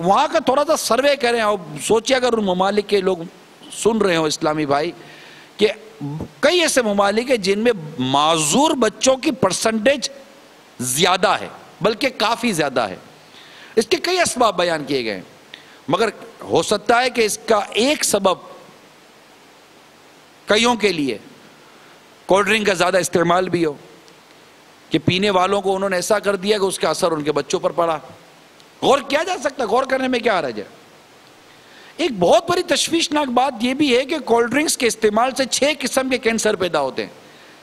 وہاں کا تھوڑا سا سروے کریں اور سوچیں اگر ان ممالک کے لوگ سن رہے ہوں اسلامی بھائی کہ کئی ایسے ممالک ہیں جن میں معذور بچوں کی پرسنٹیج زیادہ ہے، بلکہ کافی زیادہ ہے. اس کے کئی اسباب بیان کیے گئے ہیں، مگر ہو سکتا ہے کہ اس کا ایک سبب کئیوں کے لیے کولڈ ڈرنک کا زیادہ استعمال بھی ہو کہ پینے والوں کو انہوں نے ایسا کر دیا کہ اس کا اثر ان کے بچوں پر پڑا. غور کیا جا سکتا ہے، غور کرنے میں کیا حرج ہے. ایک بہت بڑی تشویشناک بات یہ بھی ہے کہ کولڈ ڈرنکس کے استعمال سے 6 قسم کے کینسر پیدا ہوتے ہیں،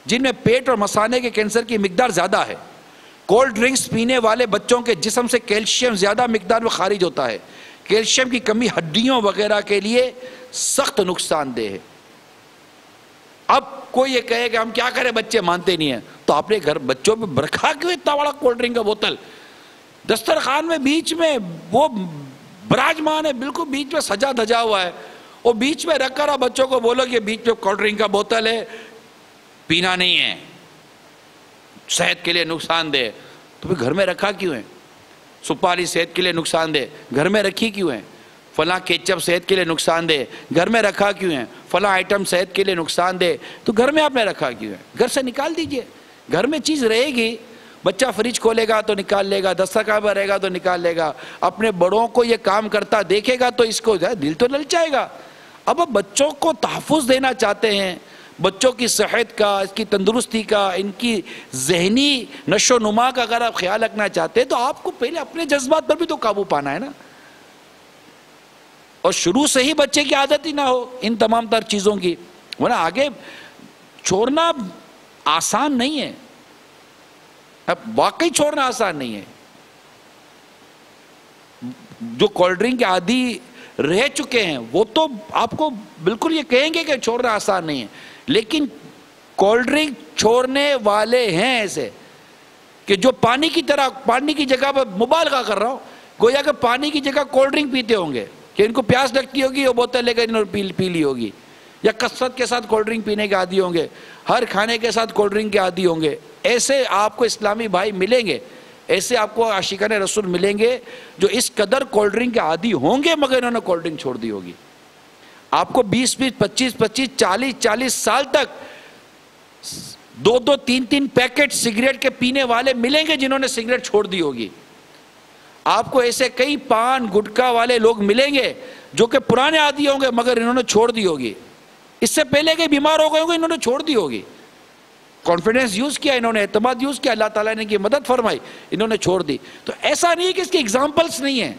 جن میں پیٹ اور مثانے کے کینسر کی مقدار زیادہ ہے. کولڈ ڈرنکس پینے والے بچوں کے جسم سے کیلشیم زیادہ مقدار میں خارج ہوتا ہے. کیلشیم کی کمی ہڈیوں وغیرہ کے لیے سخت نقصان دہ ہے. اب کوئی یہ کہے کہ ہم کیا کریں، بچے مانتے نہیں ہیں، تو آپ نے گھر بچوں پہ رکھا کیوں اتنا بڑا کولڈ ڈرنک کا بوتل؟ دسترخوان میں بیچ میں وہ براجمان ہے، بالکل بیچ میں سجا دھجا ہوا ہے، وہ بیچ میں رکھ کر آپ بچوں کو بولو کہ بیچ میں کولڈ ڈرنک کا بوتل ہے، پینا نہیں ہے، صحت کے لیے نقصان دہ. تو پھر گھر میں رکھا کیوں ہے؟ سپاری صحت کے لیے نقصان دہ، گھر میں رکھی کیوں ہے؟ فلاں کیچپ صحت کے لیے نقصان دہ، گھر میں رکھا کیوں ہے؟ فلاں آئٹم صحت کے لیے نقصان دہ، تو گھر میں آپ نے رکھا کیوں ہے؟ گھر سے نکال دیجئے. گھر میں چیز رہے گی، بچہ فریج کھولے گا تو نکال لے گا، دسترخوان پر رہے گا تو نکال لے گا، اپنے بڑوں کو یہ کام کرتا دیکھے گا تو اس کو دل تو للچائے گا. اب بچوں کو تحفظ دینا چاہتے ہیں، بچوں کی صحت کا، اس کی تندرستی کا، ان کی ذہنی نشو و نما کا اگر آپ خیال رکھنا چاہتے ہیں تو آپ کو پہلے اپنے جذبات پر بھی تو قابو پانا ہے نا. اور شروع سے ہی بچے کی عادت ہی نہ ہو ان تمام تر چیزوں کی، ورنہ آگے چھوڑنا آسان نہیں ہے. اب واقعی چھوڑنا آسان نہیں ہے. جو کولڈ ڈرنک کے عادی رہ چکے ہیں وہ تو آپ کو بالکل یہ کہیں گے کہ چھوڑنا آسان نہیں ہے، لیکن کولڈ ڈرنک چھوڑنے والے ہیں ایسے کہ جو پانی کی طرح، پانی کی جگہ پر مبالغہ کر رہا ہوں، گویا کہ پانی کی جگہ کولڈ ڈرنک پیتے ہوں گے کہ ان کو پیاس لگتی ہوگی وہ بوتل لے کر انہوں نے پی لی ہوگی، یا کثرت کے ساتھ کولڈ ڈرنک پینے کے عادی ہوں گے، ہر کھانے کے ساتھ کولڈ ڈرنک کے عادی ہوں گے. ایسے آپ کو اسلامی بھائی ملیں گے، ایسے آپ کو عاشقان رسول ملیں گے جو اس قدر کولڈ ڈرنک کے عادی ہوں گے مگر انہوں نے کولڈ ڈرنک چھوڑ دی ہوگی. آپ کو 20 25 40 سال تک 2 3 پیکٹ سگریٹ کے پینے والے ملیں گے جنہوں نے سگریٹ چھوڑ دی ہوگی. آپ کو ایسے کئی پان گٹکا والے لوگ ملیں گے جو کہ پرانے عادی ہوں گے مگر انہوں نے چھوڑ دی ہوگی. اس سے پہلے کہ بیمار ہو گئے ہوں گے انہوں نے چھوڑ دی ہوگی. کانفیڈنس یوز کیا انہوں نے، اعتماد یوز کیا، اللہ تعالیٰ نے کی مدد فرمائی، انہوں نے چھوڑ دی. تو ایسا نہیں ہے کہ اس کی ایگزامپلس نہیں ہیں،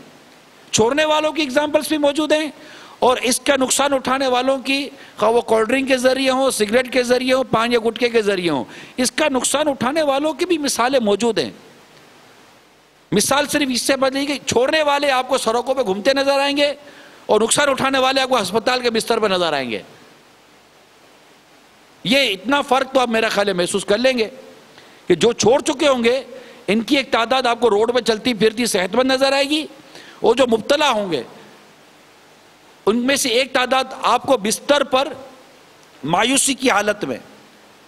چھوڑنے والوں کی ایگزامپلس بھی موجود ہیں اور اس کا نقصان اٹھانے والوں کی، خواہ وہ کولڈ ڈرنک کے ذریعے ہوں، سگریٹ کے ذریعے ہوں، پان یا گٹکے کے ذریعے ہوں، اس کا نقصان اٹھانے والوں کی بھی مثالیں موجود ہیں. مثال صرف اس سے بدلے گی، چھوڑنے والے آپ کو سڑکوں پہ گھومتے نظر آئیں گے اور نقصان اٹھانے والے آپ کو ہسپتال کے بستر پہ نظر آئیں گے. یہ اتنا فرق تو آپ میرا خیال ہے محسوس کر لیں گے کہ جو چھوڑ چکے ہوں گے ان کی ایک تعداد آپ کو روڈ پہ چلتی پھرتی صحت مند نظر آئے گی، اور جو مبتلا ہوں گے ان میں سے ایک تعداد آپ کو بستر پر مایوسی کی حالت میں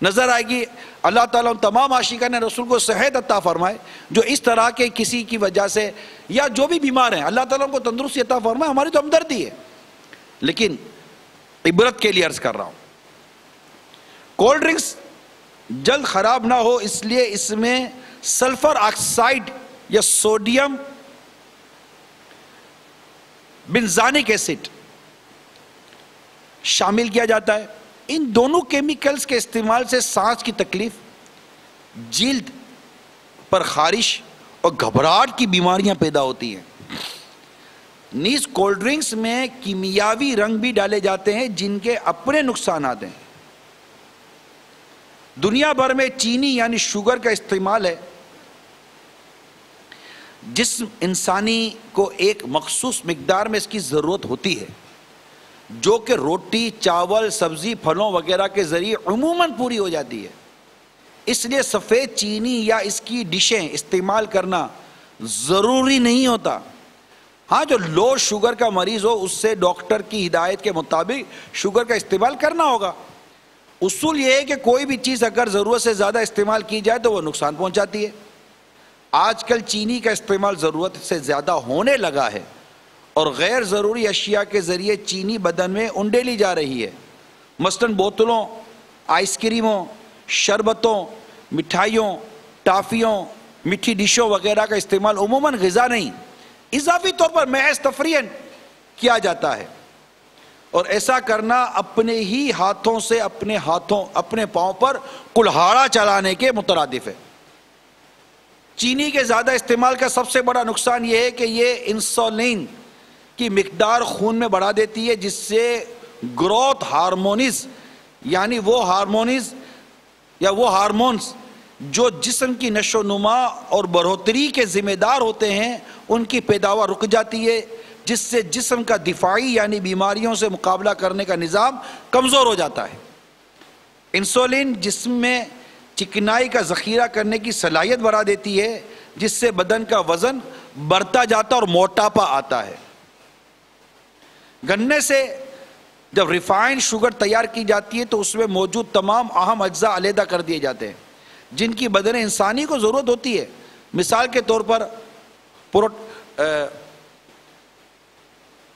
نظر آئے گی. اللہ تعالیٰ ان تمام عاشقان رسول کو صحت عطا فرمائے جو اس طرح کے کسی کی وجہ سے یا جو بھی بیمار ہیں، اللہ تعالیٰ ان کو تندرستی عطا فرمائے. ہماری تو ہمدردی ہے، لیکن عبرت کے لیے عرض کر رہا ہوں، کولڈ ڈرنکس جلد خراب نہ ہو اس لیے اس میں سلفر آکسائڈ یا سوڈیم بنزانک ایسڈ شامل کیا جاتا ہے. ان دونوں کیمیکلز کے استعمال سے سانس کی تکلیف، جلد پر خارش اور گھبراہٹ کی بیماریاں پیدا ہوتی ہیں. نیز کولڈ ڈرنکس میں کیمیاوی رنگ بھی ڈالے جاتے ہیں جن کے اپنے نقصانات ہیں. دنیا بھر میں چینی یعنی شوگر کا استعمال ہے. جسم انسانی کو ایک مخصوص مقدار میں اس کی ضرورت ہوتی ہے جو کہ روٹی، چاول، سبزی، پھلوں وغیرہ کے ذریعے عموماً پوری ہو جاتی ہے. اس لیے سفید چینی یا اس کی ڈشیں استعمال کرنا ضروری نہیں ہوتا. ہاں جو لو شوگر کا مریض ہو اس سے ڈاکٹر کی ہدایت کے مطابق شوگر کا استعمال کرنا ہوگا. اصول یہ ہے کہ کوئی بھی چیز اگر ضرورت سے زیادہ استعمال کی جائے تو وہ نقصان پہنچاتی ہے. آج کل چینی کا استعمال ضرورت سے زیادہ ہونے لگا ہے اور غیر ضروری اشیاء کے ذریعے چینی بدن میں انڈیلی جا رہی ہے، مثلاً بوتلوں، آئس کریموں، شربتوں، مٹھائیوں، ٹافیوں، میٹھی ڈشوں وغیرہ کا استعمال عموماً غذا نہیں، اضافی طور پر محض تفریحاً کیا جاتا ہے، اور ایسا کرنا اپنے ہی ہاتھوں سے اپنے پاؤں پر کلہاڑا چلانے کے مترادف ہے۔ چینی کے زیادہ استعمال کا سب سے بڑا نقصان یہ ہے کہ یہ انسولین کی مقدار خون میں بڑھا دیتی ہے، جس سے گروتھ ہارمونز، یعنی وہ ہارمونز جو جسم کی نشو و نما اور بڑھوتری کے ذمہ دار ہوتے ہیں، ان کی پیداوار رک جاتی ہے، جس سے جسم کا دفاعی یعنی بیماریوں سے مقابلہ کرنے کا نظام کمزور ہو جاتا ہے۔ انسولین جسم میں چکنائی کا ذخیرہ کرنے کی صلاحیت بڑھا دیتی ہے، جس سے بدن کا وزن بڑھتا جاتا اور موٹاپا آتا ہے۔ گنے سے جب ریفائنڈ شوگر تیار کی جاتی ہے تو اس میں موجود تمام اہم اجزاء علیحدہ کر دیے جاتے ہیں جن کی بدن انسانی کو ضرورت ہوتی ہے۔ مثال کے طور پر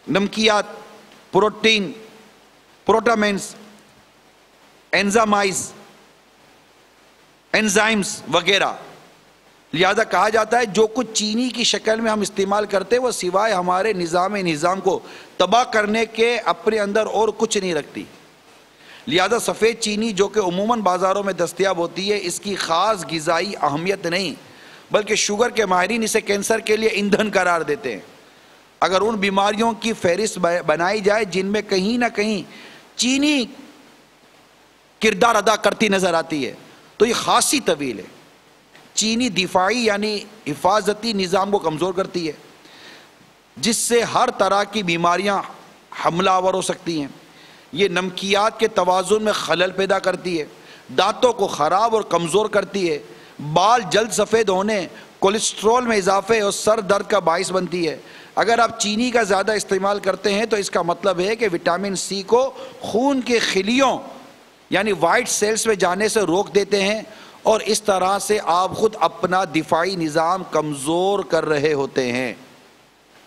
نمکیات، پروٹین، پروٹامنز، انزائمز وغیرہ۔ لہذا کہا جاتا ہے جو کچھ چینی کی شکل میں ہم استعمال کرتے ہیں وہ سوائے ہمارے نظام کو تباہ کرنے کے اپنے اندر اور کچھ نہیں رکھتی۔ لہذا سفید چینی جو کہ عموماً بازاروں میں دستیاب ہوتی ہے، اس کی خاص غذائی اہمیت نہیں، بلکہ شوگر کے ماہرین اسے کینسر کے لیے ایندھن قرار دیتے ہیں۔ اگر ان بیماریوں کی فہرست بنائی جائے جن میں کہیں نہ کہیں چینی کردار ادا کرتی نظر آتی ہے تو یہ خاصی طویل ہے۔ چینی دفاعی یعنی حفاظتی نظام کو کمزور کرتی ہے، جس سے ہر طرح کی بیماریاں حملہ آور ہو سکتی ہیں۔ یہ نمکیات کے توازن میں خلل پیدا کرتی ہے، دانتوں کو خراب اور کمزور کرتی ہے، بال جلد سفید ہونے، کولیسٹرول میں اضافے اور سر درد کا باعث بنتی ہے۔ اگر آپ چینی کا زیادہ استعمال کرتے ہیں تو اس کا مطلب ہے کہ وٹامن سی کو خون کے خلیوں یعنی وائٹ سیلز میں جانے سے روک دیتے ہیں، اور اس طرح سے آپ خود اپنا دفاعی نظام کمزور کر رہے ہوتے ہیں۔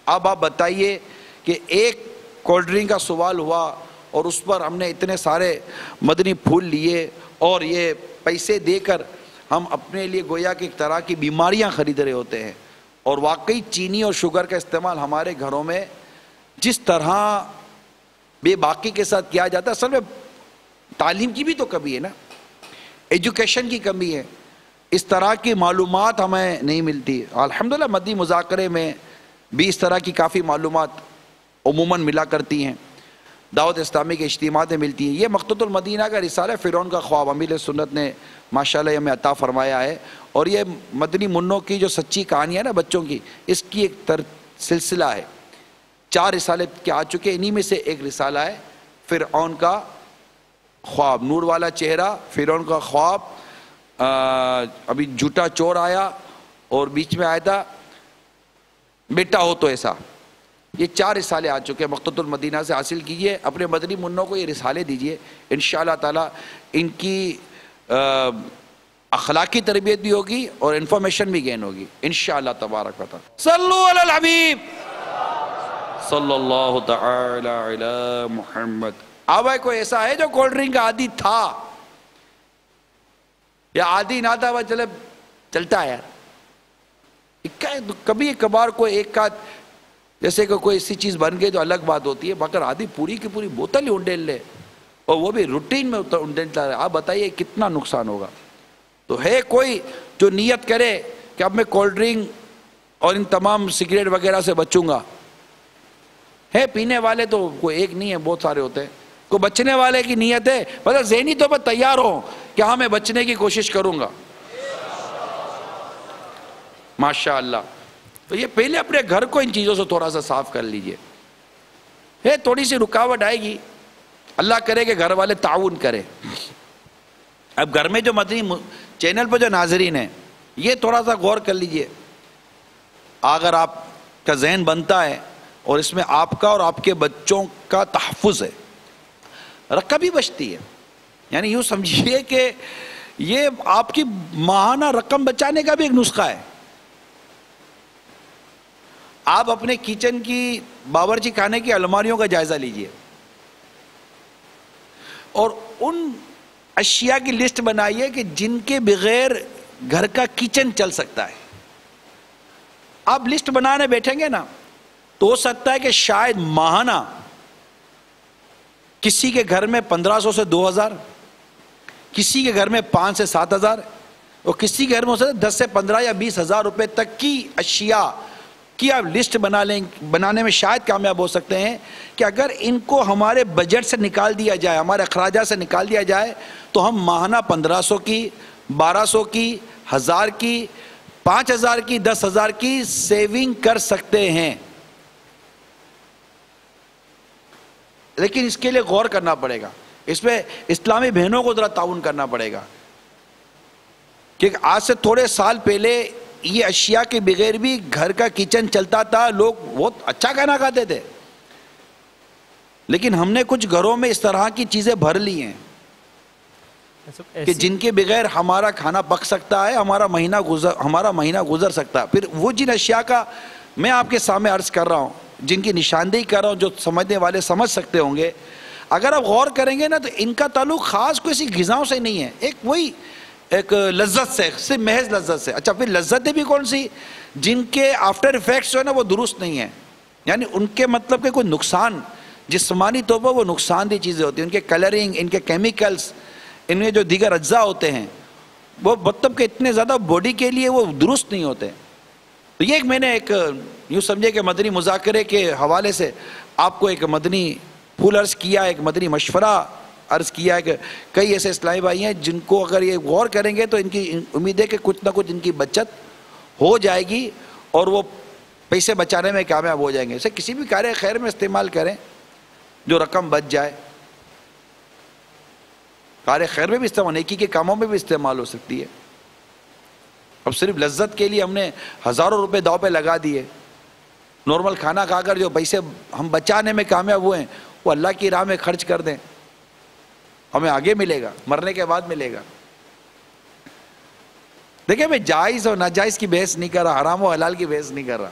اب آپ بتائیے کہ ایک کولڈ ڈرنک کا سوال ہوا اور اس پر ہم نے اتنے سارے مدنی پھول لیے اور یہ پیسے دے کر ہم اپنے لیے گویا کہ ایک طرح کی بیماریاں خرید رہے ہوتے ہیں، اور واقعی چینی اور شوگر کا استعمال ہمارے گھروں میں جس طرح بے باکی کے ساتھ کیا جاتا ہے، اصل میں تعلیم کی بھی تو کمی ہے نا، ایجوکیشن کی کمی ہے، اس طرح کی معلومات ہمیں نہیں ملتی۔ الحمدللہ مدنی مذاکرے میں بھی اس طرح کی کافی معلومات عموماً ملا کرتی ہیں، دعوت اسلامی کے اجتماعات میں ملتی ہیں۔ یہ مقتوط المدینہ کا رسالہ فرعون کا خواب امیر سنت نے ماشاءاللہ ہمیں عطا فرمایا ہے، اور یہ مدنی منوں کی جو سچی کہانی ہے نا بچوں کی، اس کی ایک سلسلہ ہے۔ 4 رسالے کے آ چکے، انہی میں سے ایک رسالہ ہے فرعون کا خواب، نور والا چہرہ، فرعون کا خواب، ابھی جھوٹا چور آیا اور بیچ میں آیا تھا بیٹا ہو تو ایسا۔ یہ 4 رسالے آ چکے ہیں، مقتوط المدینہ سے حاصل کیجئے، اپنے مدنی منوں کو یہ رسالے دیجئے، انشاءاللہ تعالی ان کی اخلاقی تربیت بھی ہوگی اور انفارمیشن بھی گین ہوگی انشاءاللہ تبارک و تعالی۔ صلو علی الحبیب صلی اللہ تعالی علی محمد۔ اب کوئی ایسا ہے جو کولڈ ڈرنک کا عادی تھا یا عادی نہ تھا، وہ چلتا ہے یار، کبھی کبھار کوئی ایک کا جیسے کہ کوئی ایسی چیز بن گئی تو الگ بات ہوتی ہے، مگر عادی پوری کی پوری بوتل ہی انڈیل لے اور وہ بھی روٹین میں انڈیلتا ہے، آپ بتائیے کتنا نقصان ہوگا۔ تو ہے کوئی جو نیت کرے کہ اب میں کولڈ ڈرنک اور ان تمام سگریٹ وغیرہ سے بچوں گا؟ ہے پینے والے تو کوئی ایک نہیں ہے، بہت سارے ہوتے ہیں۔ کوئی بچنے والے کی نیت ہے، مطلب ذہنی طور پر تیار ہو کہ ہاں میں بچنے کی کوشش کروں گا، ماشاءاللہ۔ تو یہ پہلے اپنے گھر کو ان چیزوں سے تھوڑا سا صاف کر لیجئے۔ ہے تھوڑی سی رکاوٹ آئے گی، اللہ کرے کہ گھر والے تعاون کرے۔ اب گھر میں جو مدنی چینل پہ جو ناظرین ہیں، یہ تھوڑا سا غور کر لیجئے، اگر آپ کا ذہن بنتا ہے اور اس میں آپ کا اور آپ کے بچوں کا تحفظ ہے، رقم بھی بچتی ہے، یعنی یوں سمجھیے کہ یہ آپ کی ماہانہ رقم بچانے کا بھی ایک نسخہ ہے۔ آپ اپنے کچن کی باورچی خانے کی الماریوں کا جائزہ لیجئے اور ان اشیاء کی لسٹ بنائیے کہ جن کے بغیر گھر کا کچن چل سکتا ہے. آپ لسٹ بنانے بیٹھیں گے نا تو ہو سکتا ہے کہ شاید ماہانہ کسی کے گھر میں 1500 سے 2000، کسی کے گھر میں 5 سے 7000 اور کسی کے گھر میں ہو سکتا ہے 10 سے 15 یا 20,000 روپے تک کی اشیاء کی آپ لسٹ بنانے میں شاید کامیاب ہو سکتے ہیں کہ اگر ان کو ہمارے بجٹ سے نکال دیا جائے، ہمارے اخراجات سے نکال دیا جائے تو ہم ماہانہ 1500 کی، 1200 کی، 1000 کی، 5000 کی، 10,000 کی سیونگ کر سکتے ہیں. لیکن اس کے لیے غور کرنا پڑے گا، اس پہ اسلامی بہنوں کو ذرا تعاون کرنا پڑے گا کہ آج سے تھوڑے سال پہلے یہ اشیاء کے بغیر بھی گھر کا کچن چلتا تھا، لوگ بہت اچھا کھانا کھاتے تھے، لیکن ہم نے کچھ گھروں میں اس طرح کی چیزیں بھر لی ہیں کہ جن کے بغیر ہمارا کھانا پک سکتا ہے، ہمارا مہینہ گزر سکتا ہے. پھر وہ جن اشیاء کا میں آپ کے سامنے عرض کر رہا ہوں، جن کی نشاندہی کر رہا ہوں، جو سمجھنے والے سمجھ سکتے ہوں گے، اگر آپ غور کریں گے نا تو ان کا تعلق خاص کوئی غذاؤں سے نہیں ہے، ایک لذت سے، صرف محض لذت سے. اچھا پھر لذتیں بھی کون سی؟ جن کے آفٹر ایفیکٹس جو ہے نا وہ درست نہیں ہیں، یعنی ان کے مطلب کہ کوئی نقصان، جسمانی طور پر وہ نقصان دہ چیزیں ہوتی ہیں، ان کے کلرنگ، ان کے کیمیکلز، ان میں جو دیگر اجزاء ہوتے ہیں وہ مطلب کہ اتنے زیادہ باڈی کے لیے وہ درست نہیں ہوتے. تو یہ میں نے یوں سمجھے کہ مدنی مذاکرے کے حوالے سے آپ کو ایک مدنی پھول عرض کیا، ایک مدنی مشورہ عرض کیا ہے کہ کئی ایسے اسلامی بھائی ہیں جن کو اگر یہ غور کریں گے تو ان کی امید ہے کہ کچھ نہ کچھ ان کی بچت ہو جائے گی اور وہ پیسے بچانے میں کامیاب ہو جائیں گے. اسے کسی بھی کار خیر میں استعمال کریں جو رقم بچ جائے. کار خیر میں بھی استعمال، نیکی کے کاموں میں بھی استعمال ہو سکتی ہے. اب صرف لذت کے لیے ہم نے ہزاروں روپے داؤ پہ لگا دیے، نارمل کھانا کھا کر جو پیسے ہم بچانے میں کامیاب ہوئے ہیں وہ اللہ کی راہ میں خرچ کر دیں، ہمیں آگے ملے گا، مرنے کے بعد ملے گا. دیکھیں میں جائز اور ناجائز کی بحث نہیں کر رہا، حرام و حلال کی بحث نہیں کر رہا.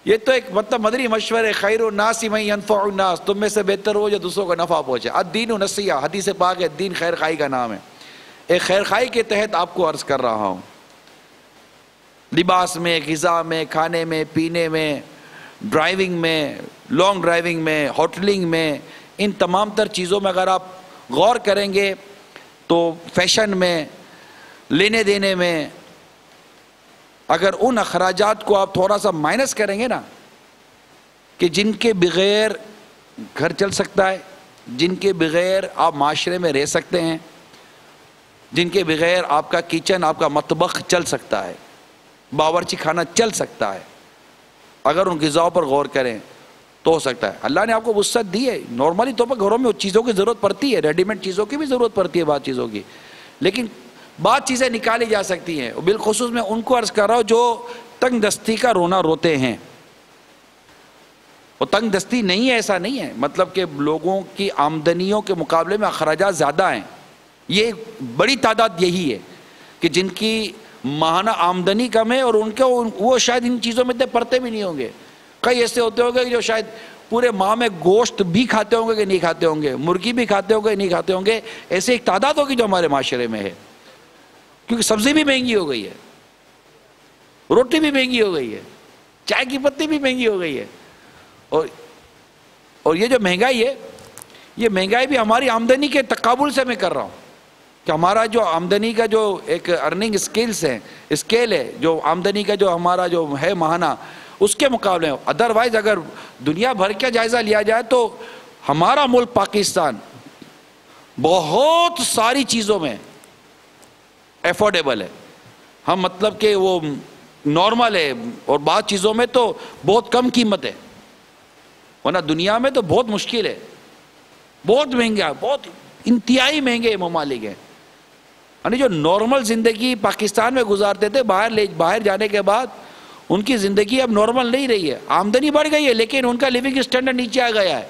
یہ تو ایک مطلب مدنی مشورے، خیر الناس من ينفع الناس، تم میں سے بہتر ہو جو دوسروں کو نفع پہنچے. الدین نصیحہ، حدیث پاک ہے، دین خیر خائی کا نام ہے. ایک خیر خائی کے تحت آپ کو عرض کر رہا ہوں، لباس میں، غذا میں، کھانے میں، پینے میں، ڈرائیونگ میں، لانگ ڈرائیونگ میں، ہوٹلنگ میں، ان تمام تر چیزوں میں اگر آپ غور کریں گے تو فیشن میں، لینے دینے میں، اگر ان اخراجات کو آپ تھوڑا سا مائنس کریں گے نا کہ جن کے بغیر گھر چل سکتا ہے، جن کے بغیر آپ معاشرے میں رہ سکتے ہیں، جن کے بغیر آپ کا کچن، آپ کا مطبخ چل سکتا ہے، باورچی خانہ چل سکتا ہے، اگر ان غذاؤں پر غور کریں تو ہو سکتا ہے. اللہ نے آپ کو وسعت دی ہے. نارملی طور پر گھروں میں چیزوں کی ضرورت پڑتی ہے، ریڈی میڈ چیزوں کی بھی ضرورت پڑتی ہے، بعض چیزوں کی، لیکن بعض چیزیں نکالی جا سکتی ہیں. بالخصوص میں ان کو عرض کر رہا ہوں جو تنگ دستی کا رونا روتے ہیں. وہ تنگ دستی نہیں ہے، ایسا نہیں ہے، مطلب کہ لوگوں کی آمدنیوں کے مقابلے میں اخراجات زیادہ ہیں. یہ بڑی تعداد یہی ہے کہ جن کی ماہانہ آمدنی کم ہے اور ان کے وہ شاید ان چیزوں میں اتنے پڑتے بھی نہیں ہوں گے. کئی ایسے ہوتے ہوں گے جو شاید پورے ماہ میں گوشت بھی کھاتے ہوں گے کہ نہیں کھاتے ہوں گے، مرغی بھی کھاتے ہوں گے نہیں کھاتے ہوں گے. ایسے ایک تعداد ہوگی جو ہمارے معاشرے میں ہے، کیونکہ سبزی بھی مہنگی ہو گئی ہے، روٹی بھی مہنگی ہو گئی ہے، چائے کی پتی بھی مہنگی ہو گئی ہے. اور یہ جو مہنگائی ہے، یہ مہنگائی بھی ہماری آمدنی کے تقابل سے میں کر رہا ہوں کہ ہمارا جو آمدنی کا جو ایک ارننگ اسکیل ہے، جو آمدنی کا جو ہمارا جو ہے ماہانہ، اس کے مقابلے. ادروائز اگر دنیا بھر کا جائزہ لیا جائے تو ہمارا ملک پاکستان بہت ساری چیزوں میں افورڈیبل ہے. ہم مطلب کہ وہ نارمل ہے اور بعض چیزوں میں تو بہت کم قیمت ہے، ورنہ دنیا میں تو بہت مشکل ہے، بہت مہنگا، بہت انتہائی مہنگے ممالک ہیں. یعنی جو نارمل زندگی پاکستان میں گزارتے تھے، باہر جانے کے بعد ان کی زندگی اب نارمل نہیں رہی ہے. آمدنی بڑھ گئی ہے لیکن ان کا لیونگ اسٹینڈرڈ نیچے آ گیا ہے،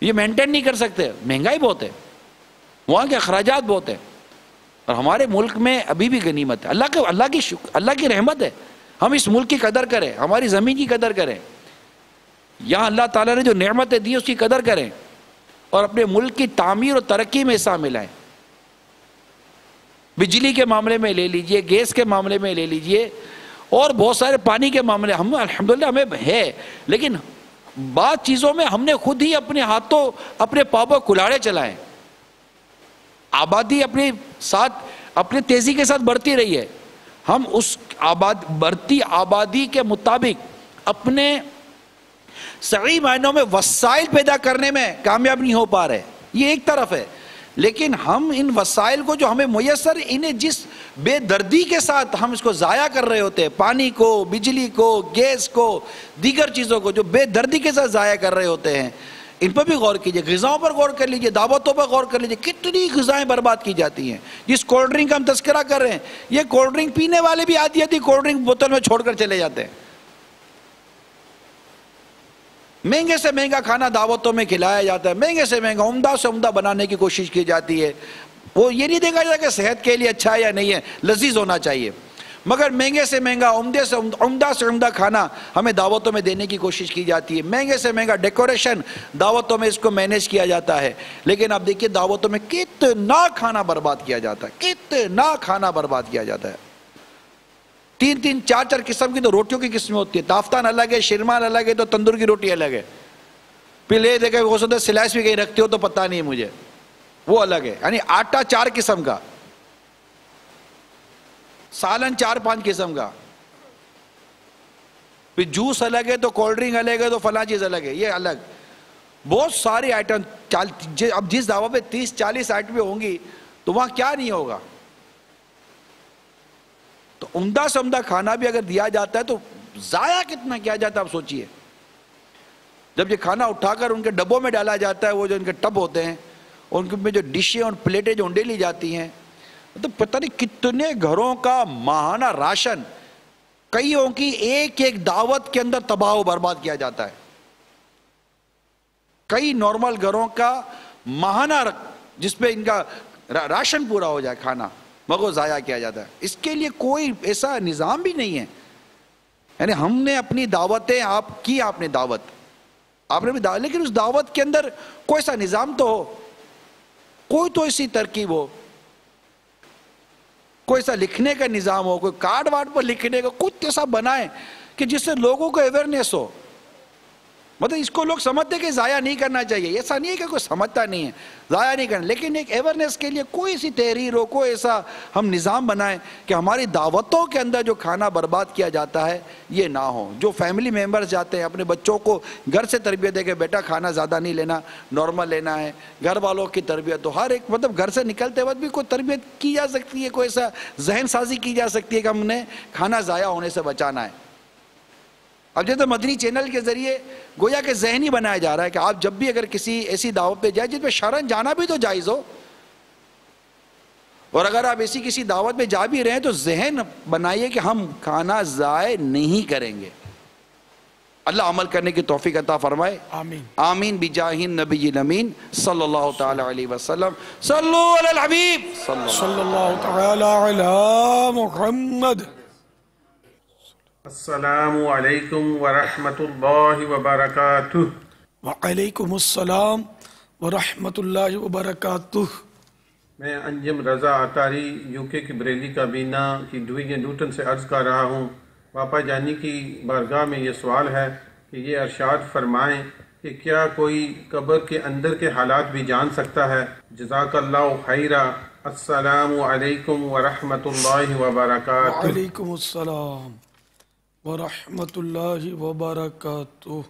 یہ مینٹین نہیں کر سکتے. مہنگائی بہت ہے، وہاں کے اخراجات بہت ہیں. اور ہمارے ملک میں ابھی بھی غنیمت ہے، اللہ کی رحمت ہے. ہم اس ملک کی قدر کریں، ہماری زمین کی قدر کریں، یہاں اللہ تعالیٰ نے جو نعمتیں دی اس کی قدر کریں اور اپنے ملک کی تعمیر اور ترقی میں حصہ ملائیں۔ بجلی کے معاملے میں لے لیجئے، گیس کے معاملے میں لے لیجئے، اور بہت سارے پانی کے معاملے، ہم الحمدللہ ہمیں ہے، لیکن بعض چیزوں میں ہم نے خود ہی اپنے ہاتھوں اپنے پاؤں کلاڑے چلائیں۔ آبادی اپنے تیزی کے ساتھ بڑھتی رہی ہے، ہم اس بڑھتی آبادی کے مطابق اپنے صحیح معنوں میں وسائل پیدا کرنے میں کامیاب نہیں ہو پا رہے، یہ ایک طرف ہے، لیکن ہم ان وسائل کو جو ہمیں میسر، انہیں جس بے دردی کے ساتھ ہم اس کو ضائع کر رہے ہوتے ہیں، پانی کو، بجلی کو، گیس کو، دیگر چیزوں کو جو بے دردی کے ساتھ ضائع کر رہے ہوتے ہیں، ان پر بھی غور کیجئے، غذاؤں پر غور کر لیجئے، دعوتوں پر غور کر لیجئے، کتنی غذائیں برباد کی جاتی ہیں۔ جس کولڈ ڈرنک کا ہم تذکرہ کر رہے ہیں، یہ کولڈ ڈرنک پینے والے بھی آدھی کولڈ ڈرنک بوتل میں چھوڑ کر چلے جاتے ہیں۔ مہنگے سے مہنگا کھانا دعوتوں میں کھلایا جاتا ہے، مہنگے سے مہنگا، عمدہ سے عمدہ بنانے کی کوشش کی جاتی ہے، وہ یہ نہیں دیکھا جاتا کہ صحت کے لیے اچھا ہے یا نہیں ہے، لذیذ ہونا چاہیے، مگر مہنگے سے مہنگا، عمدہ سے عمدہ کھانا ہمیں دعوتوں میں دینے کی کوشش کی جاتی ہے، مہنگے سے مہنگا ڈیکوریشن دعوتوں میں اس کو مینیج کیا جاتا ہے، لیکن آپ دیکھیے دعوتوں میں کتنا کھانا برباد کیا جاتا ہے، کتنا کھانا برباد کیا جاتا ہے۔ 3 4 قسم کی تو روٹیوں کی قسمیں ہوتی ہے، تافتان الگ ہے، شیرمان الگ ہے، تو تندور کی روٹی الگ ہے، پھر لے دے کے ہو سکتا ہے سلائس بھی کہیں رکھتے ہو تو پتہ نہیں ہے مجھے، وہ الگ ہے، یعنی آٹا 4 قسم کا، سالن 4-5 قسم کا، پھر جوس الگ ہے، تو کولڈ ڈرنک الگ ہے، تو فلاں چیز الگ ہے، یہ الگ بہت سارے آئٹم۔ اب جس دعوت پہ 30-40 آئٹمیں ہوں گی تو وہاں کیا نہیں ہوگا؟ تو عمدہ سے عمدہ کھانا بھی اگر دیا جاتا ہے تو ضائع کتنا کیا جاتا ہے، آپ سوچئے۔ جب یہ کھانا اٹھا کر ان کے ڈبوں میں ڈالا جاتا ہے، وہ جو ان کے ٹب ہوتے ہیں، ان میں جو ڈشیں اور پلیٹیں جو انڈے لی جاتی ہیں، تو پتہ نہیں کتنے گھروں کا ماہانہ راشن کئیوں کی ایک دعوت کے اندر تباہ و برباد کیا جاتا ہے۔ کئی نارمل گھروں کا ماہانہ جس پہ ان کا راشن پورا ہو جائے کھانا، مگر ضائع کیا جاتا ہے۔ اس کے لیے کوئی ایسا نظام بھی نہیں ہے، یعنی ہم نے اپنی دعوتیں آپ نے دعوت لیکن اس دعوت کے اندر کوئی ایسا نظام تو ہو، کوئی تو ایسی ترکیب ہو، کوئی ایسا لکھنے کا نظام ہو، کوئی کارڈ وارڈ پر لکھنے کا کچھ ایسا بنائیں کہ جس سے لوگوں کو اویئرنیس ہو۔ مطلب اس کو لوگ سمجھتے کہ ضائع نہیں کرنا چاہیے، ایسا نہیں ہے کہ کوئی سمجھتا نہیں ہے، ضائع نہیں کرنا، لیکن ایک اویئرنیس کے لیے کوئی ایسی تحریر ہو، کوئی ایسا ہم نظام بنائیں کہ ہماری دعوتوں کے اندر جو کھانا برباد کیا جاتا ہے یہ نہ ہو۔ جو فیملی ممبرز جاتے ہیں اپنے بچوں کو گھر سے تربیت دے کہ بیٹا کھانا زیادہ نہیں لینا، نارمل لینا ہے، گھر والوں کی تربیت، تو ہر ایک مطلب گھر سے نکلتے وقت بھی کوئی تربیت کی جا سکتی ہے، کوئی ایسا ذہن سازی کی جا سکتی ہے کہ ہم نے کھانا ضائع ہونے سے بچانا ہے۔ اب جیسے مدنی چینل کے ذریعے گویا کہ ذہنی بنایا جا رہا ہے کہ آپ جب بھی اگر کسی ایسی دعوت پہ جائیں جس پہ شرعاً جانا بھی تو جائز ہو، اور اگر آپ ایسی کسی دعوت پہ جا بھی رہے ہیں تو ذہن بنائیے کہ ہم کھانا ضائع نہیں کریں گے۔ اللہ عمل کرنے کی توفیق عطا فرمائے، آمین آمین بجاہ النبی الامین صلی اللہ تعالی علیہ وسلم۔ صلو علی الحبیب صلی اللہ تعالی علی محمد۔ السلام علیکم ورحمۃ اللہ وبرکاتہ۔ وعلیکم السلام ورحمۃ اللہ وبرکاتہ۔ میں انجم رضا اطاری UK کی بریلی کابینہ کی ڈویژن نوٹن سے عرض کر رہا ہوں۔ باپا جانی کی بارگاہ میں یہ سوال ہے کہ یہ ارشاد فرمائیں کہ کیا کوئی قبر کے اندر کے حالات بھی جان سکتا ہے؟ جزاک اللہ خیرہ۔ السلام علیکم ورحمۃ اللہ وبرکاتہ۔ وعلیکم السلام ورحمۃ اللہ وبرکاتہ۔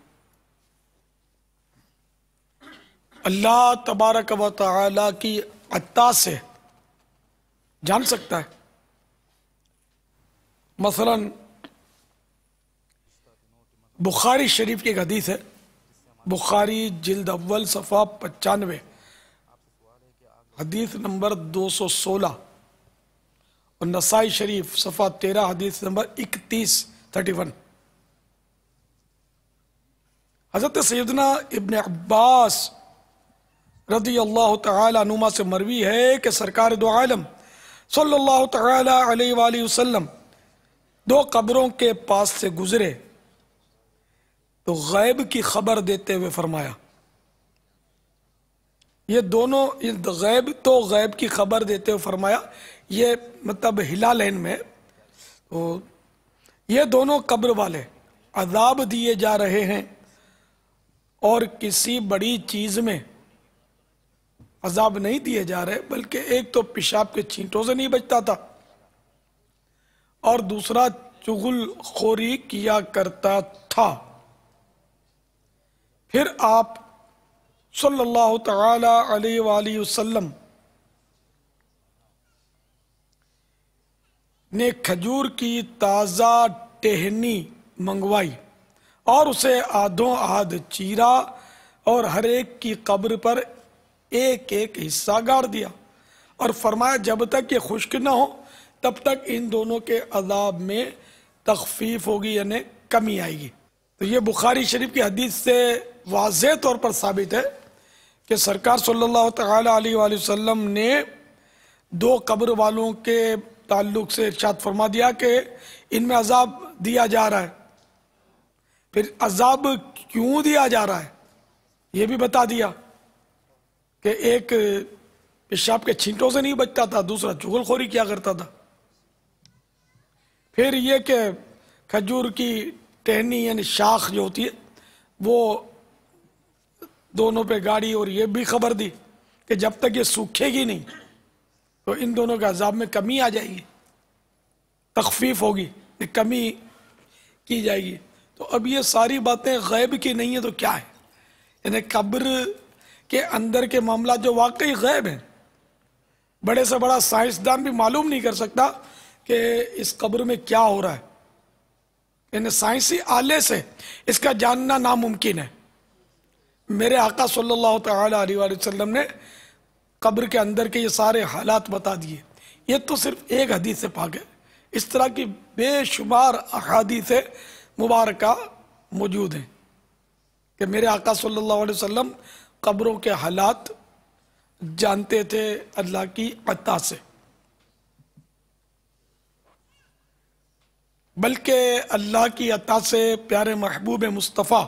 اللہ تبارک و تعالی کی عطا سے جان سکتا ہے۔ مثلا بخاری شریف کی ایک حدیث ہے، بخاری جلد اول صفحہ 95، حدیث نمبر 216، اور نسائی شریف صفحہ 13، حدیث نمبر 31 حضرت سیدنا ابن عباس رضی اللہ تعالی عنہما سے مروی ہے کہ سرکار دو عالم صلی اللہ تعالی علیہ وآلہ وسلم دو قبروں کے پاس سے گزرے تو غیب کی خبر دیتے ہوئے فرمایا، یہ دونوں غیب کی خبر دیتے ہوئے فرمایا، یہ مطلب ہلالین میں تو یہ دونوں قبر والے عذاب دیے جا رہے ہیں اور کسی بڑی چیز میں عذاب نہیں دیے جا رہے، بلکہ ایک تو پیشاب کے چھینٹوں سے نہیں بچتا تھا اور دوسرا چغل خوری کیا کرتا تھا۔ پھر آپ صلی اللہ تعالی علیہ وآلہ وسلم نے کھجور کی تازہ ٹہنی منگوائی اور اسے آدھوں آدھ چیرا اور ہر ایک کی قبر پر ایک ایک حصہ گاڑ دیا اور فرمایا جب تک یہ خشک نہ ہو تب تک ان دونوں کے عذاب میں تخفیف ہوگی، یعنی کمی آئے گی۔ تو یہ بخاری شریف کی حدیث سے واضح طور پر ثابت ہے کہ سرکار صلی اللہ تعالی علیہ وآلہ وسلم نے دو قبر والوں کے تعلق سے ارشاد فرما دیا کہ ان میں عذاب دیا جا رہا ہے۔ پھر عذاب کیوں دیا جا رہا ہے یہ بھی بتا دیا کہ ایک پیشاب کے چھینٹوں سے نہیں بچتا تھا، دوسرا چغل خوری کیا کرتا تھا۔ پھر یہ کہ کھجور کی ٹہنی یعنی شاخ جو ہوتی ہے وہ دونوں پہ گاڑی، اور یہ بھی خبر دی کہ جب تک یہ سوکھے گی نہیں تو ان دونوں کے عذاب میں کمی آ جائے گی، تخفیف ہوگی، کمی کی جائے گی۔ تو اب یہ ساری باتیں غیب کی نہیں ہیں تو کیا ہے؟ یعنی قبر کے اندر کے معاملات جو واقعی غیب ہیں، بڑے سے بڑا سائنسدان بھی معلوم نہیں کر سکتا کہ اس قبر میں کیا ہو رہا ہے، یعنی سائنسی آلے سے اس کا جاننا ناممکن ہے۔ میرے آقا صلی اللہ تعالی علیہ وآلہ وسلم نے قبر کے اندر کے یہ سارے حالات بتا دیے۔ یہ تو صرف ایک حدیث سے پاک ہے، اس طرح کی بے شمار احادیث مبارکہ موجود ہیں کہ میرے آقا صلی اللہ علیہ وسلم قبروں کے حالات جانتے تھے اللہ کی عطا سے، بلکہ اللہ کی عطا سے پیارے محبوب مصطفیٰ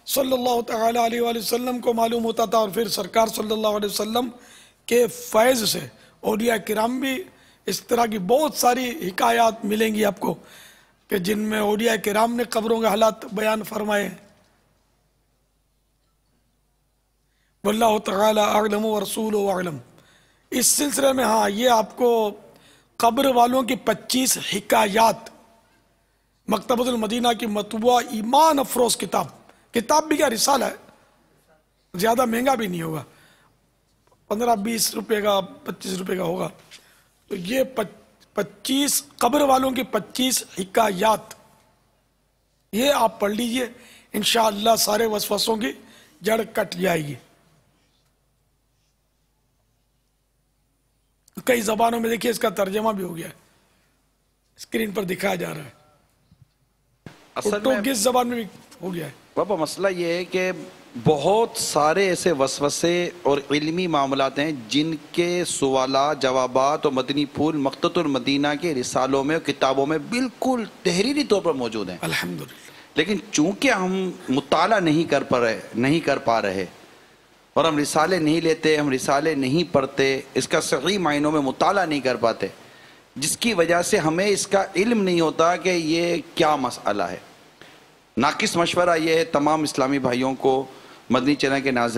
صلی اللہ تعالی علیہ وآلہ وسلم کو معلوم ہوتا تھا، اور پھر سرکار صلی اللہ علیہ وسلم کے فیض سے اولیاء کرام بھی اس طرح کی بہت ساری حکایات ملیں گی آپ کو کہ جن میں اولیاء کرام نے قبروں کے حالات بیان فرمائے ہیں۔ واللہ تعالی اعلم ورسولہ اعلم۔ اس سلسلے میں ہاں یہ آپ کو قبر والوں کی 25 حکایات مکتبۃ المدینہ کی مطبوعہ ایمان افروز کتاب بھی کیا رسالہ ہے، زیادہ مہنگا بھی نہیں ہوگا، 15-20 روپے کا 25 روپے کا ہوگا۔ تو یہ 25 قبر والوں کی 25 حکایات یہ آپ پڑھ لیجئے، انشاءاللہ سارے وسوسوں کی جڑ کٹ جائے گی۔ کئی زبانوں میں دیکھیے اس کا ترجمہ بھی ہو گیا ہے، اسکرین پر دکھایا جا رہا ہے، اردو کس زبان میں بھی ہو گیا ہے۔ بابا مسئلہ یہ ہے کہ بہت سارے ایسے وسوسے اور علمی معاملات ہیں جن کے سوالات جوابات اور مدنی پھول مکتبۃ المدینہ کے رسالوں میں اور کتابوں میں بالکل تحریری طور پر موجود ہیں الحمدللہ، لیکن چونکہ ہم مطالعہ نہیں کر پا رہے اور ہم رسالے نہیں لیتے، ہم رسالے نہیں پڑھتے، اس کا صحیح معنوں میں مطالعہ نہیں کر پاتے، جس کی وجہ سے ہمیں اس کا علم نہیں ہوتا کہ یہ کیا مسئلہ ہے۔ ناقص مشورہ یہ ہے تمام اسلامی بھائیوں کو، مدنی چینل کے ناظرین